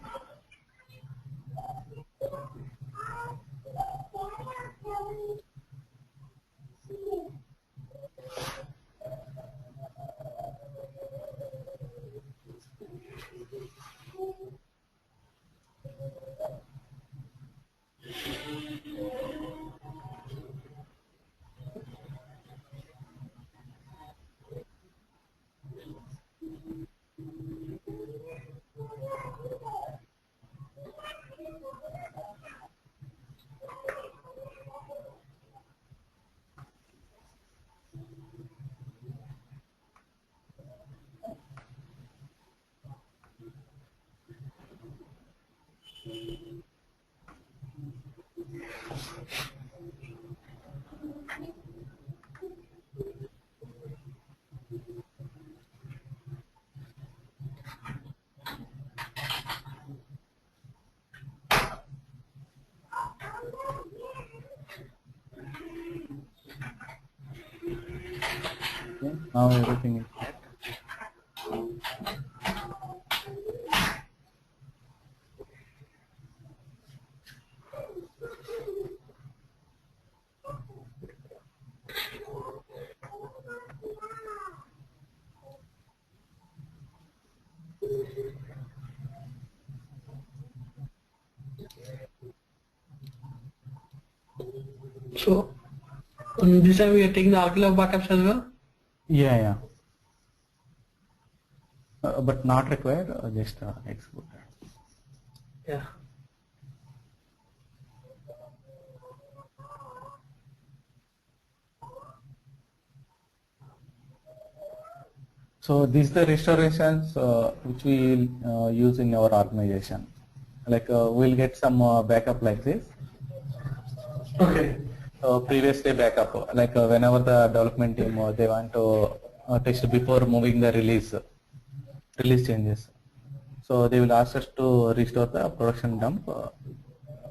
Now everything is set. So this time we are taking the archive backups as well. Yeah, yeah. But not required. Just export that. Yeah. So these are the restorations which we will use in our organization. Like we'll get some backup like this. Okay. Previous day backup, like whenever the development team they want to test before moving the release changes. So they will ask us to restore the production dump.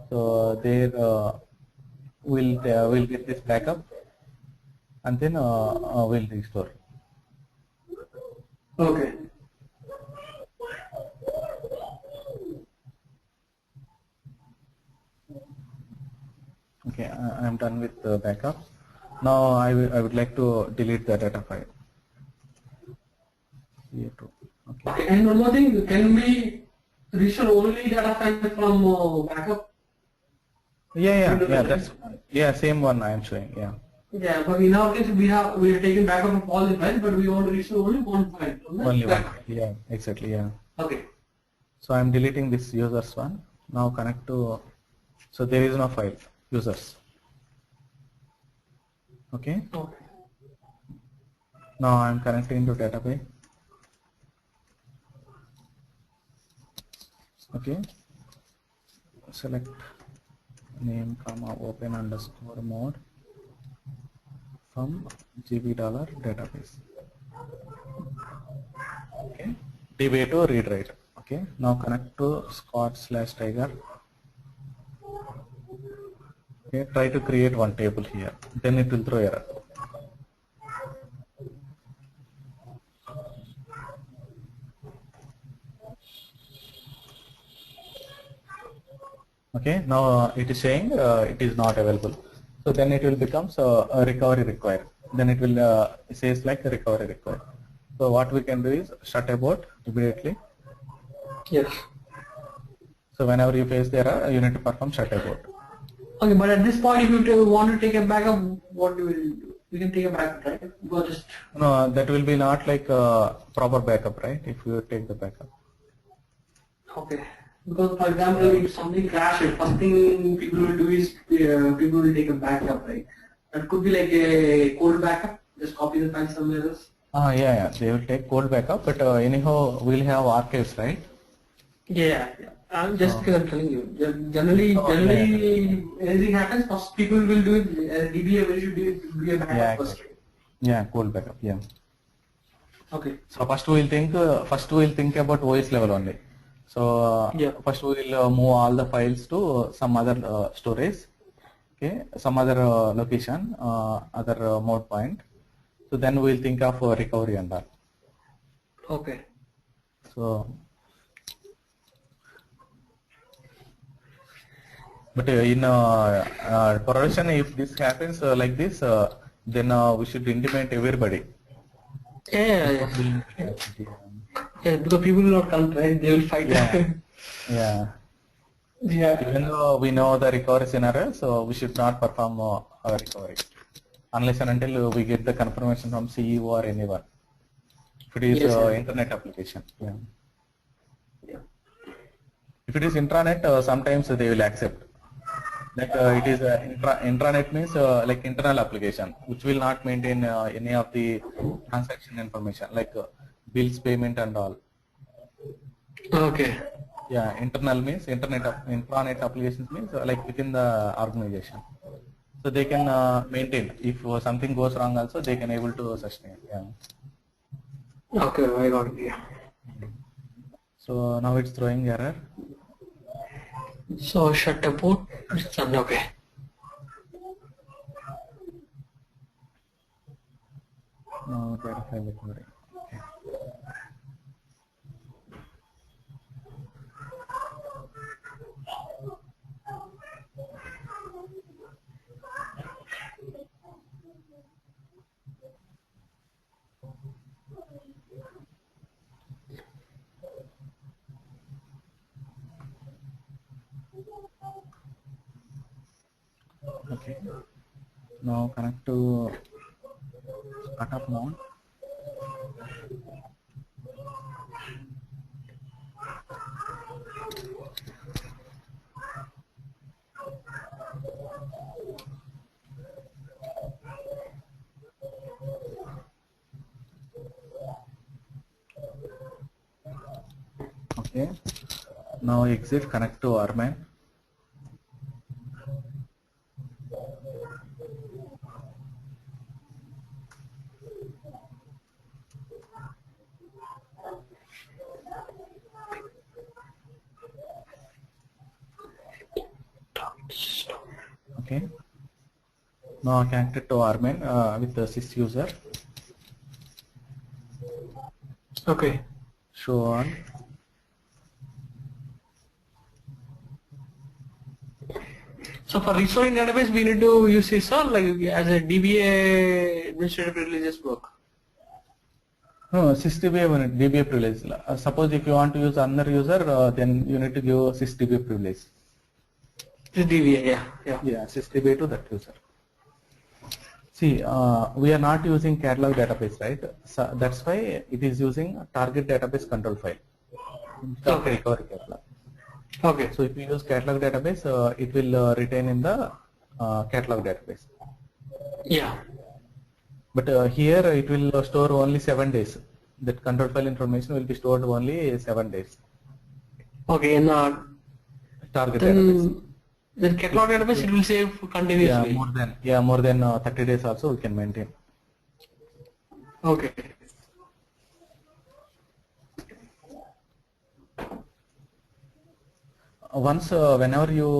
So there we'll get this backup and then we'll restore. Okay. Okay, I am done with the backup. Now I would like to delete the data file. Here too. Okay. Okay. And one more thing, can we restore only data file from backup? Yeah. Same one I am showing. Yeah. Yeah, but in our case we are taking backup of all the files, but we want to restore only one file. Only one. Yeah, exactly. Yeah. Okay. So I am deleting this users one. Now connect to. So there is no file users. Okay. Okay. Now I am connecting to database. Okay. Select name comma open underscore mode from GB dollar database. Okay. DB to read write. Okay. Now connect to Scott/Tiger. Okay. Try to create one table here. Then it will throw error. Okay, now it is saying it is not available. So then it will become a recovery required. Then it will it says like a recovery required. So what we can do is shut about immediately. Yes. So whenever you face the error, you need to perform shut about. Okay, but at this point, if you want to take a backup, what do we do? We can take a backup, right? Because just No, that will be not like a proper backup, right? If you take the backup. okay. Because for example, if something crashes, first thing people will do is people will take a backup, right? That could be like a cold backup. Just copy the file somewhere else. Yeah, they will take cold backup, but anyhow we'll have archives, right? Yeah. I'm just because I'm telling you. Generally, anything happens, first people will do it. DBA will do a backup first. Yeah, cold backup. Yeah. Okay. So first we'll think about OS level only. So first we will move all the files to some other storage, okay, some other location, other mode point. So then we'll think of recovery and all. Okay. So, but in production, if this happens like this, then we should intimate everybody. Yeah. Yeah, because people will not come, right? They will fight. Yeah. Yeah. Even though we know the recovery scenario, so we should not perform our recovery unless and until we get the confirmation from CEO or anyone. If it is internet application, Yeah. If it is intranet, sometimes they will accept. Like it is intranet means like internal application, which will not maintain any of the transaction information like bills payment and all. Okay. Yeah, internal means intranet applications means like within the organization. So they can maintain. If something goes wrong also, they can able to sustain. Yeah. Okay, I got it. Yeah. So now it's throwing error. So shut the boot. It's done. Okay. No data file recovery. Okay. Okay. Now connect to startup mode. Okay. Now exit, connect to RMAN. Okay. Now connected to RMAN with the sys user. Okay. Show all. So for restoring database, we need to use this or like as a DBA administrative privileges work. No, sysdba DBA privilege. Suppose if you want to use another user, then you need to give sysdba privilege. The DBA, yeah, yeah. Yeah, sysdba to that user. See, we are not using catalog database, right? So that's why it is using target database control file instead of Okay. recovery catalog. Okay. So if you use catalog database, it will retain in the catalog database. Yeah. But here it will store only 7 days. That control file information will be stored only 7 days. Okay, and Target database. then catalog database it will save Yeah, continuously. more than 30 days also we can maintain. Okay. Once whenever you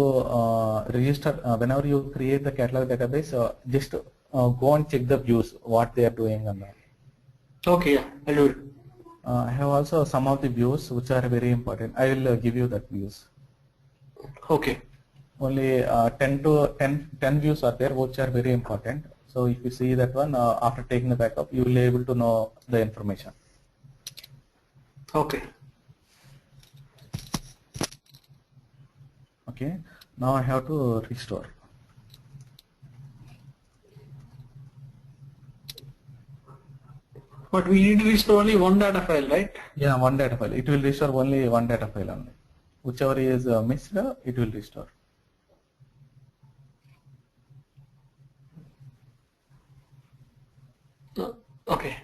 create the catalog database, just go and check the views what they are doing on that. Okay, yeah, I'll do it. I have also some of the views which are very important. I will give you that views. Okay. Only 10 views are there which are very important. So if you see that one, after taking the backup, you will be able to know the information. Okay. Okay. Now I have to restore. But we need to restore only one data file, right? Yeah, one data file. It will restore only one data file only. Whichever is missed, it will restore. Okay.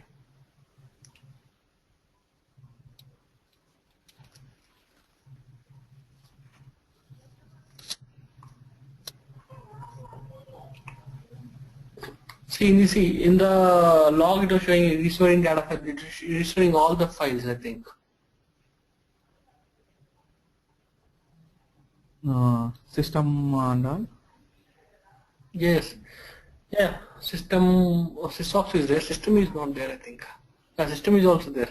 See, in the log it was showing restoring data file, it is restoring all the files, I think. System and all. Yes. Yeah. System sysops is there. System is not there, I think. The system is also there.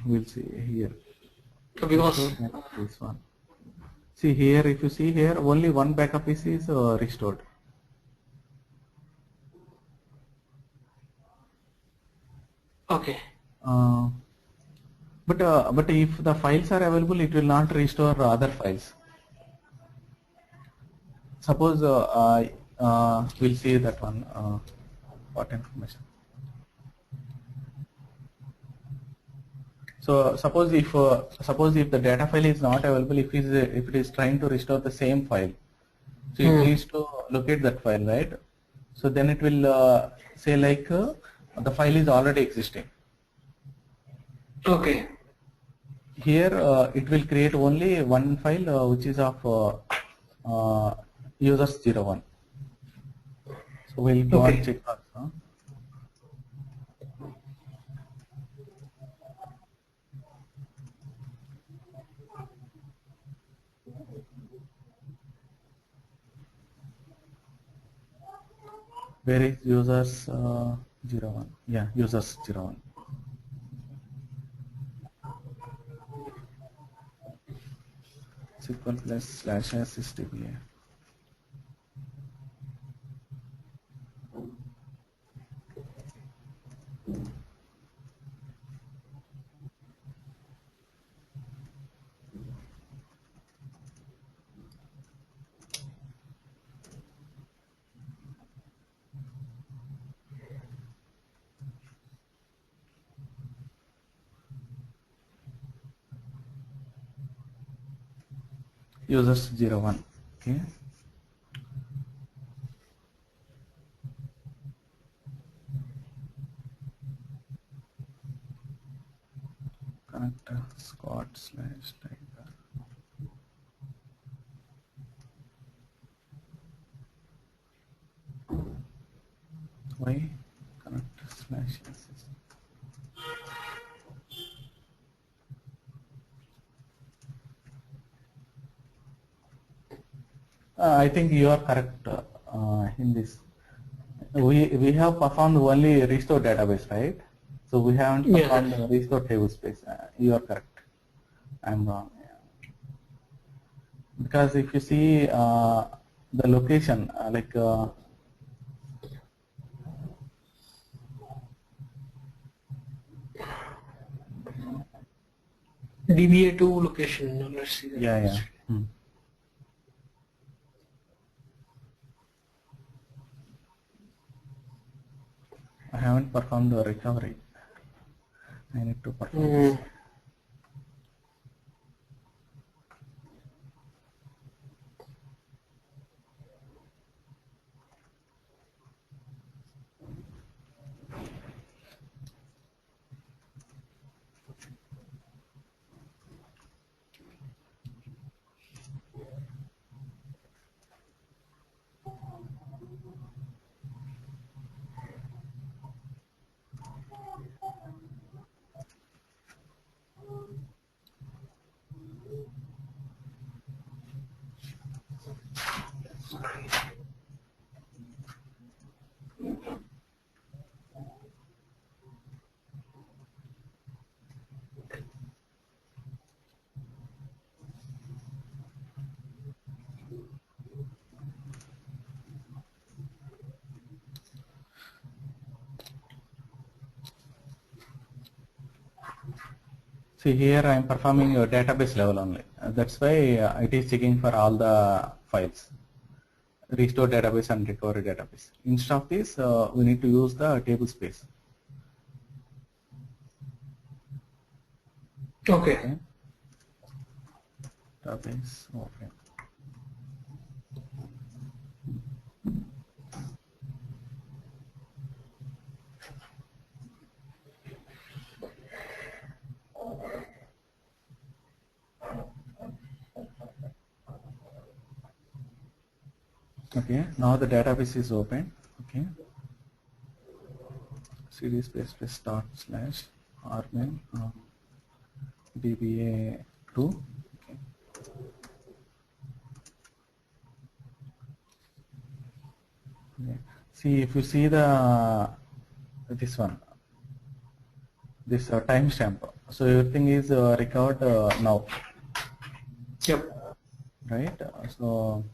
We'll see here. Because This one. See here, if you see here, only one backup is restored. okay. But if the files are available, it will not restore other files. Suppose we'll see that one. What information? So suppose if the data file is not available, if it is trying to restore the same file, so it needs to locate that file, right? So then it will say like the file is already existing. Okay. Here it will create only one file which is of users01. So we'll go and check also. Where is users 01? Yeah, users 01. SQL plus slash /sysdba. Users 01. Okay. Connect Scott slash tiger. Why connect slash SS? I think you are correct in this. We have performed only restore database, right? So we haven't Yes. performed the restore table space. You are correct. I'm wrong. Yeah. Because if you see the location, DBA2 location. Let's see that. yeah. I haven't performed the recovery. I need to perform this. See here I am performing a database level only. That's why it is checking for all the files. Restore database and recovery database. Instead of this, we need to use the table space. Okay. Database open. Okay, now the database is open. Okay, cd space start slash rmin dba2. Okay. Okay. See, if you see the this one, this timestamp, so everything is recovered now. Yep. Right. So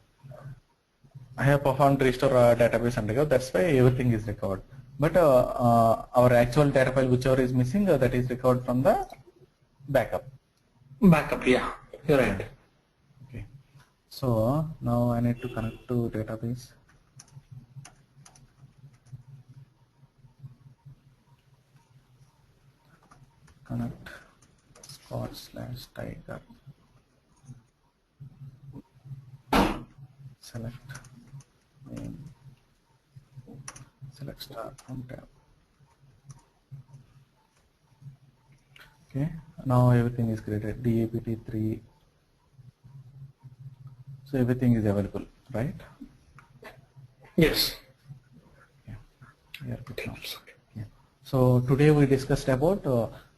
I have performed restore database and recover. That's why everything is recovered. But our actual data file, whichever is missing, that is recovered from the backup. Backup, yeah. You're right. Okay. So now I need to connect to database. Connect Scott slash tiger. Select name. Select star from tab. Okay. Now everything is created. DAPT3. So everything is available, right? Yes. Yeah. Here it now. Yeah. So today we discussed about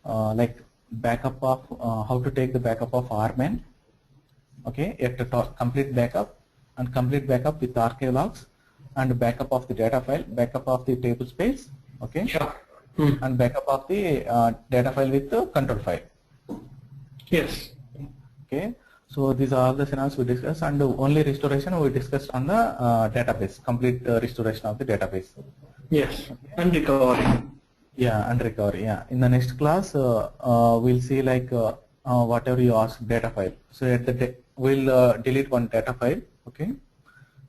like backup of how to take the backup of RMAN. Okay, you have to complete backup and complete backup with archive logs, and backup of the data file, backup of the table space, okay, Yeah. Hmm. and backup of the data file with the control file. Yes. Okay, so these are all the scenarios we discussed, and the only restoration we discussed on the database, complete restoration of the database. Yes. And recovery. Yeah, and recovery. Yeah, in the next class, we'll see like whatever you ask data file. So at the we'll delete one data file. Okay,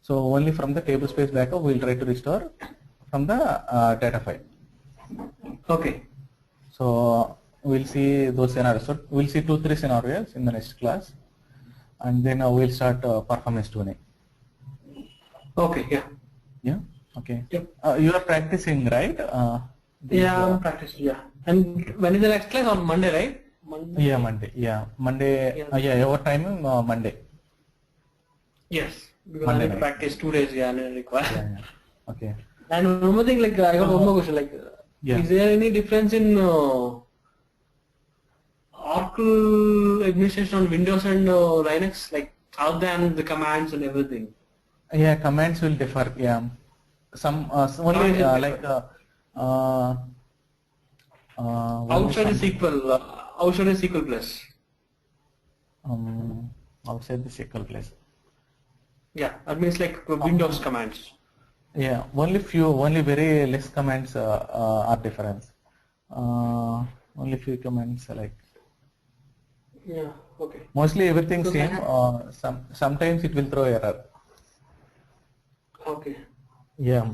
so only from the table space backup we'll try to restore from the data file. Okay. So we'll see those scenarios. So we'll see 2-3 scenarios in the next class, and then we'll start performance tuning. Okay. Yeah. Yeah. Okay. Yep. You are practicing, right? Yeah, I'm practicing. Yeah. And when is the next class? On Monday, right? Monday. Yeah, Monday. Yeah, Monday. Yeah. Yeah, your timing Monday. Yes. Because Monday I need to night. practice 2 days. Yeah, and I require. Yeah, yeah. Okay. And one more thing, like I got one more question. Like, Yeah. is there any difference in Oracle administration on Windows and Linux, like other than the commands and everything? Yeah, commands will differ. Yeah. Some only Commands will like differ. only Outside the some SQL, outside the SQL Plus. um, outside the SQL place. Yeah, that means like Windows commands. Yeah, only very less commands are different. Only few commands like Yeah. Okay. mostly everything So same. that. Sometimes it will throw error. Okay. Yeah,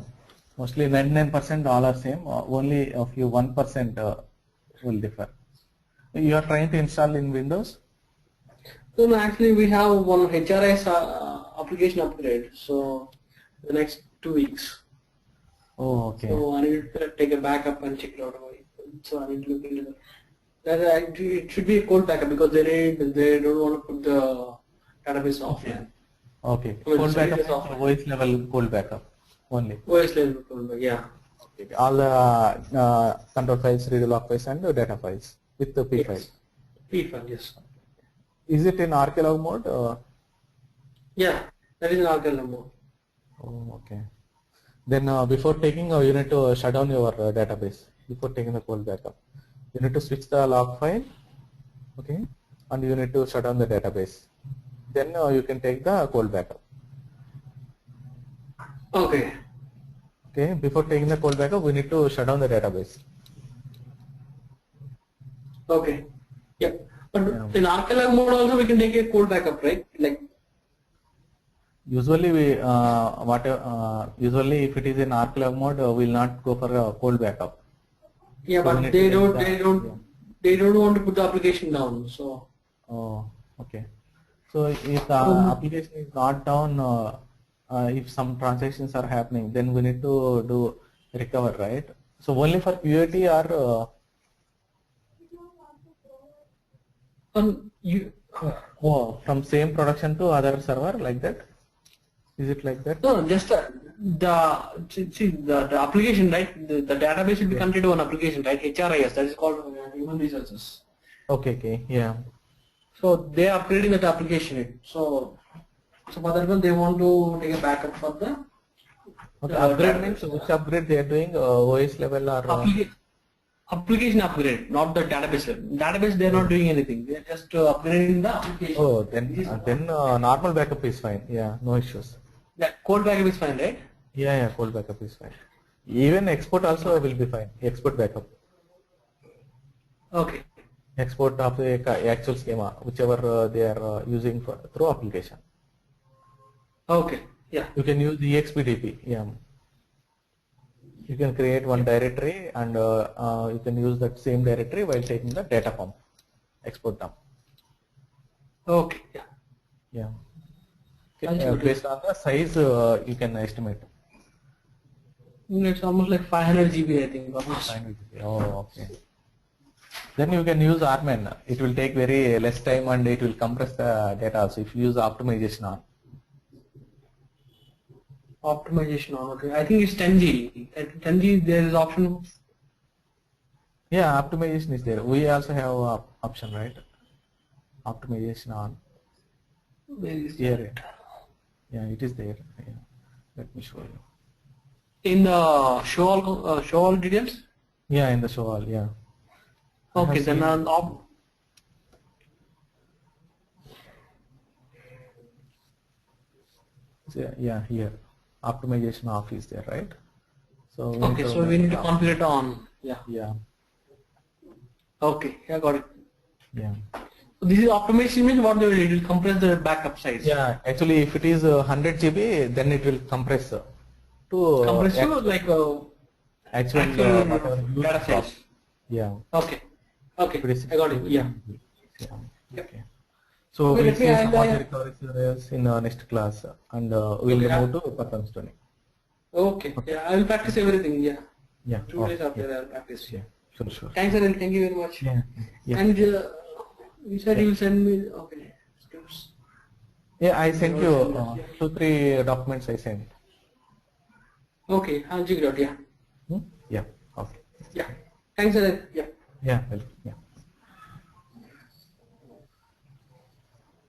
mostly 99% all are same. Only a few 1% will differ. You are trying to install in Windows? So no, actually we have one HRIS application upgrade. So the next 2 weeks. Oh, okay. So I need to take a backup and check it out. So I need to look into that. It should be a cold backup because they don't want to put the database offline. Okay. I mean, Cold sorry, backup it is means offline. OS level cold backup only. OS level cold backup. Yeah. Okay. All the control files, read log files, and data files with the P file. Yes. P file. Yes. Is it in archlog mode? Yeah. That is an archive mode. Oh, okay. Then before taking, you need to shut down your database before taking the cold backup. You need to switch the log file, okay, and you need to shut down the database. Then you can take the cold backup. Okay. Okay, before taking the cold backup, we need to shut down the database. Okay. Yeah. But Yeah. in archive mode also we can take a cold backup, right? Like. Usually usually if it is in archlog mode, we will not go for a cold backup. Yeah, So we but need to take the, they don't want to put the application down. So. oh, okay. So if the Um, application is not down, if some transactions are happening, then we need to do recover, right? So only for UAT or you. oh, from same production to other server like that? Is it like that? No, just the application, right? The database will be connected to one application, right? HRIS, that is called Human Resources. Okay, okay, yeah. So they are upgrading that application. So for that one, they want to take a backup for the Okay, upgrade means database. which upgrade they are doing, OS level or? Application upgrade, not the database level. Database, they are not doing anything. They are just upgrading the application. Oh, then normal backup is fine. Yeah, no issues. That code backup is fine, right? Yeah, yeah, cold backup is fine. Even export also will be fine. Export backup. Okay. Export of the actual schema, whichever they are using for, through application. Okay. Yeah. You can use EXPDP. Yeah. You can create one directory and you can use that same directory while taking the data form, export them. Okay. Yeah. Yeah. That's Okay. good. Based on the size, you can estimate. It's almost like 500 GB, I think. Almost. Oh, okay. Then you can use RMAN. It will take very less time and it will compress the data also if you use optimization on. Optimization on. Okay. I think it's 10G. At 10G, there is option. Yeah, optimization is there. We also have option, right? Optimization on. Where is Here. that? Yeah, it is there. Yeah. Let me show you. In the show all details. Yeah, in the show all, yeah. I have Okay, then seen- yeah, here optimization off is there, right? So we okay, so we need to configure it on. Yeah. Yeah, Okay, yeah, got it. yeah. So this is optimization means what they will do? It will compress the backup size. Yeah, actually, if it is 100 GB, then it will compress to Compress to like actual actual whatever data use size. Yeah. Okay. Okay, It is I got it. Yeah. Yeah. Yep. Okay. So Okay, we'll let me see add some of the- the recovery scenarios in next class, and we'll Okay. move to Python tuning. Okay. Yeah, I will practice everything. Yeah. Yeah. 2 days okay, after yeah. I will practice. Yeah. Sure, sure. Thanks, Anil. Thank you very much. Yeah. Yeah. And you said you will send me. Okay. Scripts. Yeah, I sent you 2-3 documents I sent. Okay. I'll check it out. Yeah. Hmm? Yeah. Okay. Yeah. Thanks, Anil. Yeah. Yeah. Well, yeah.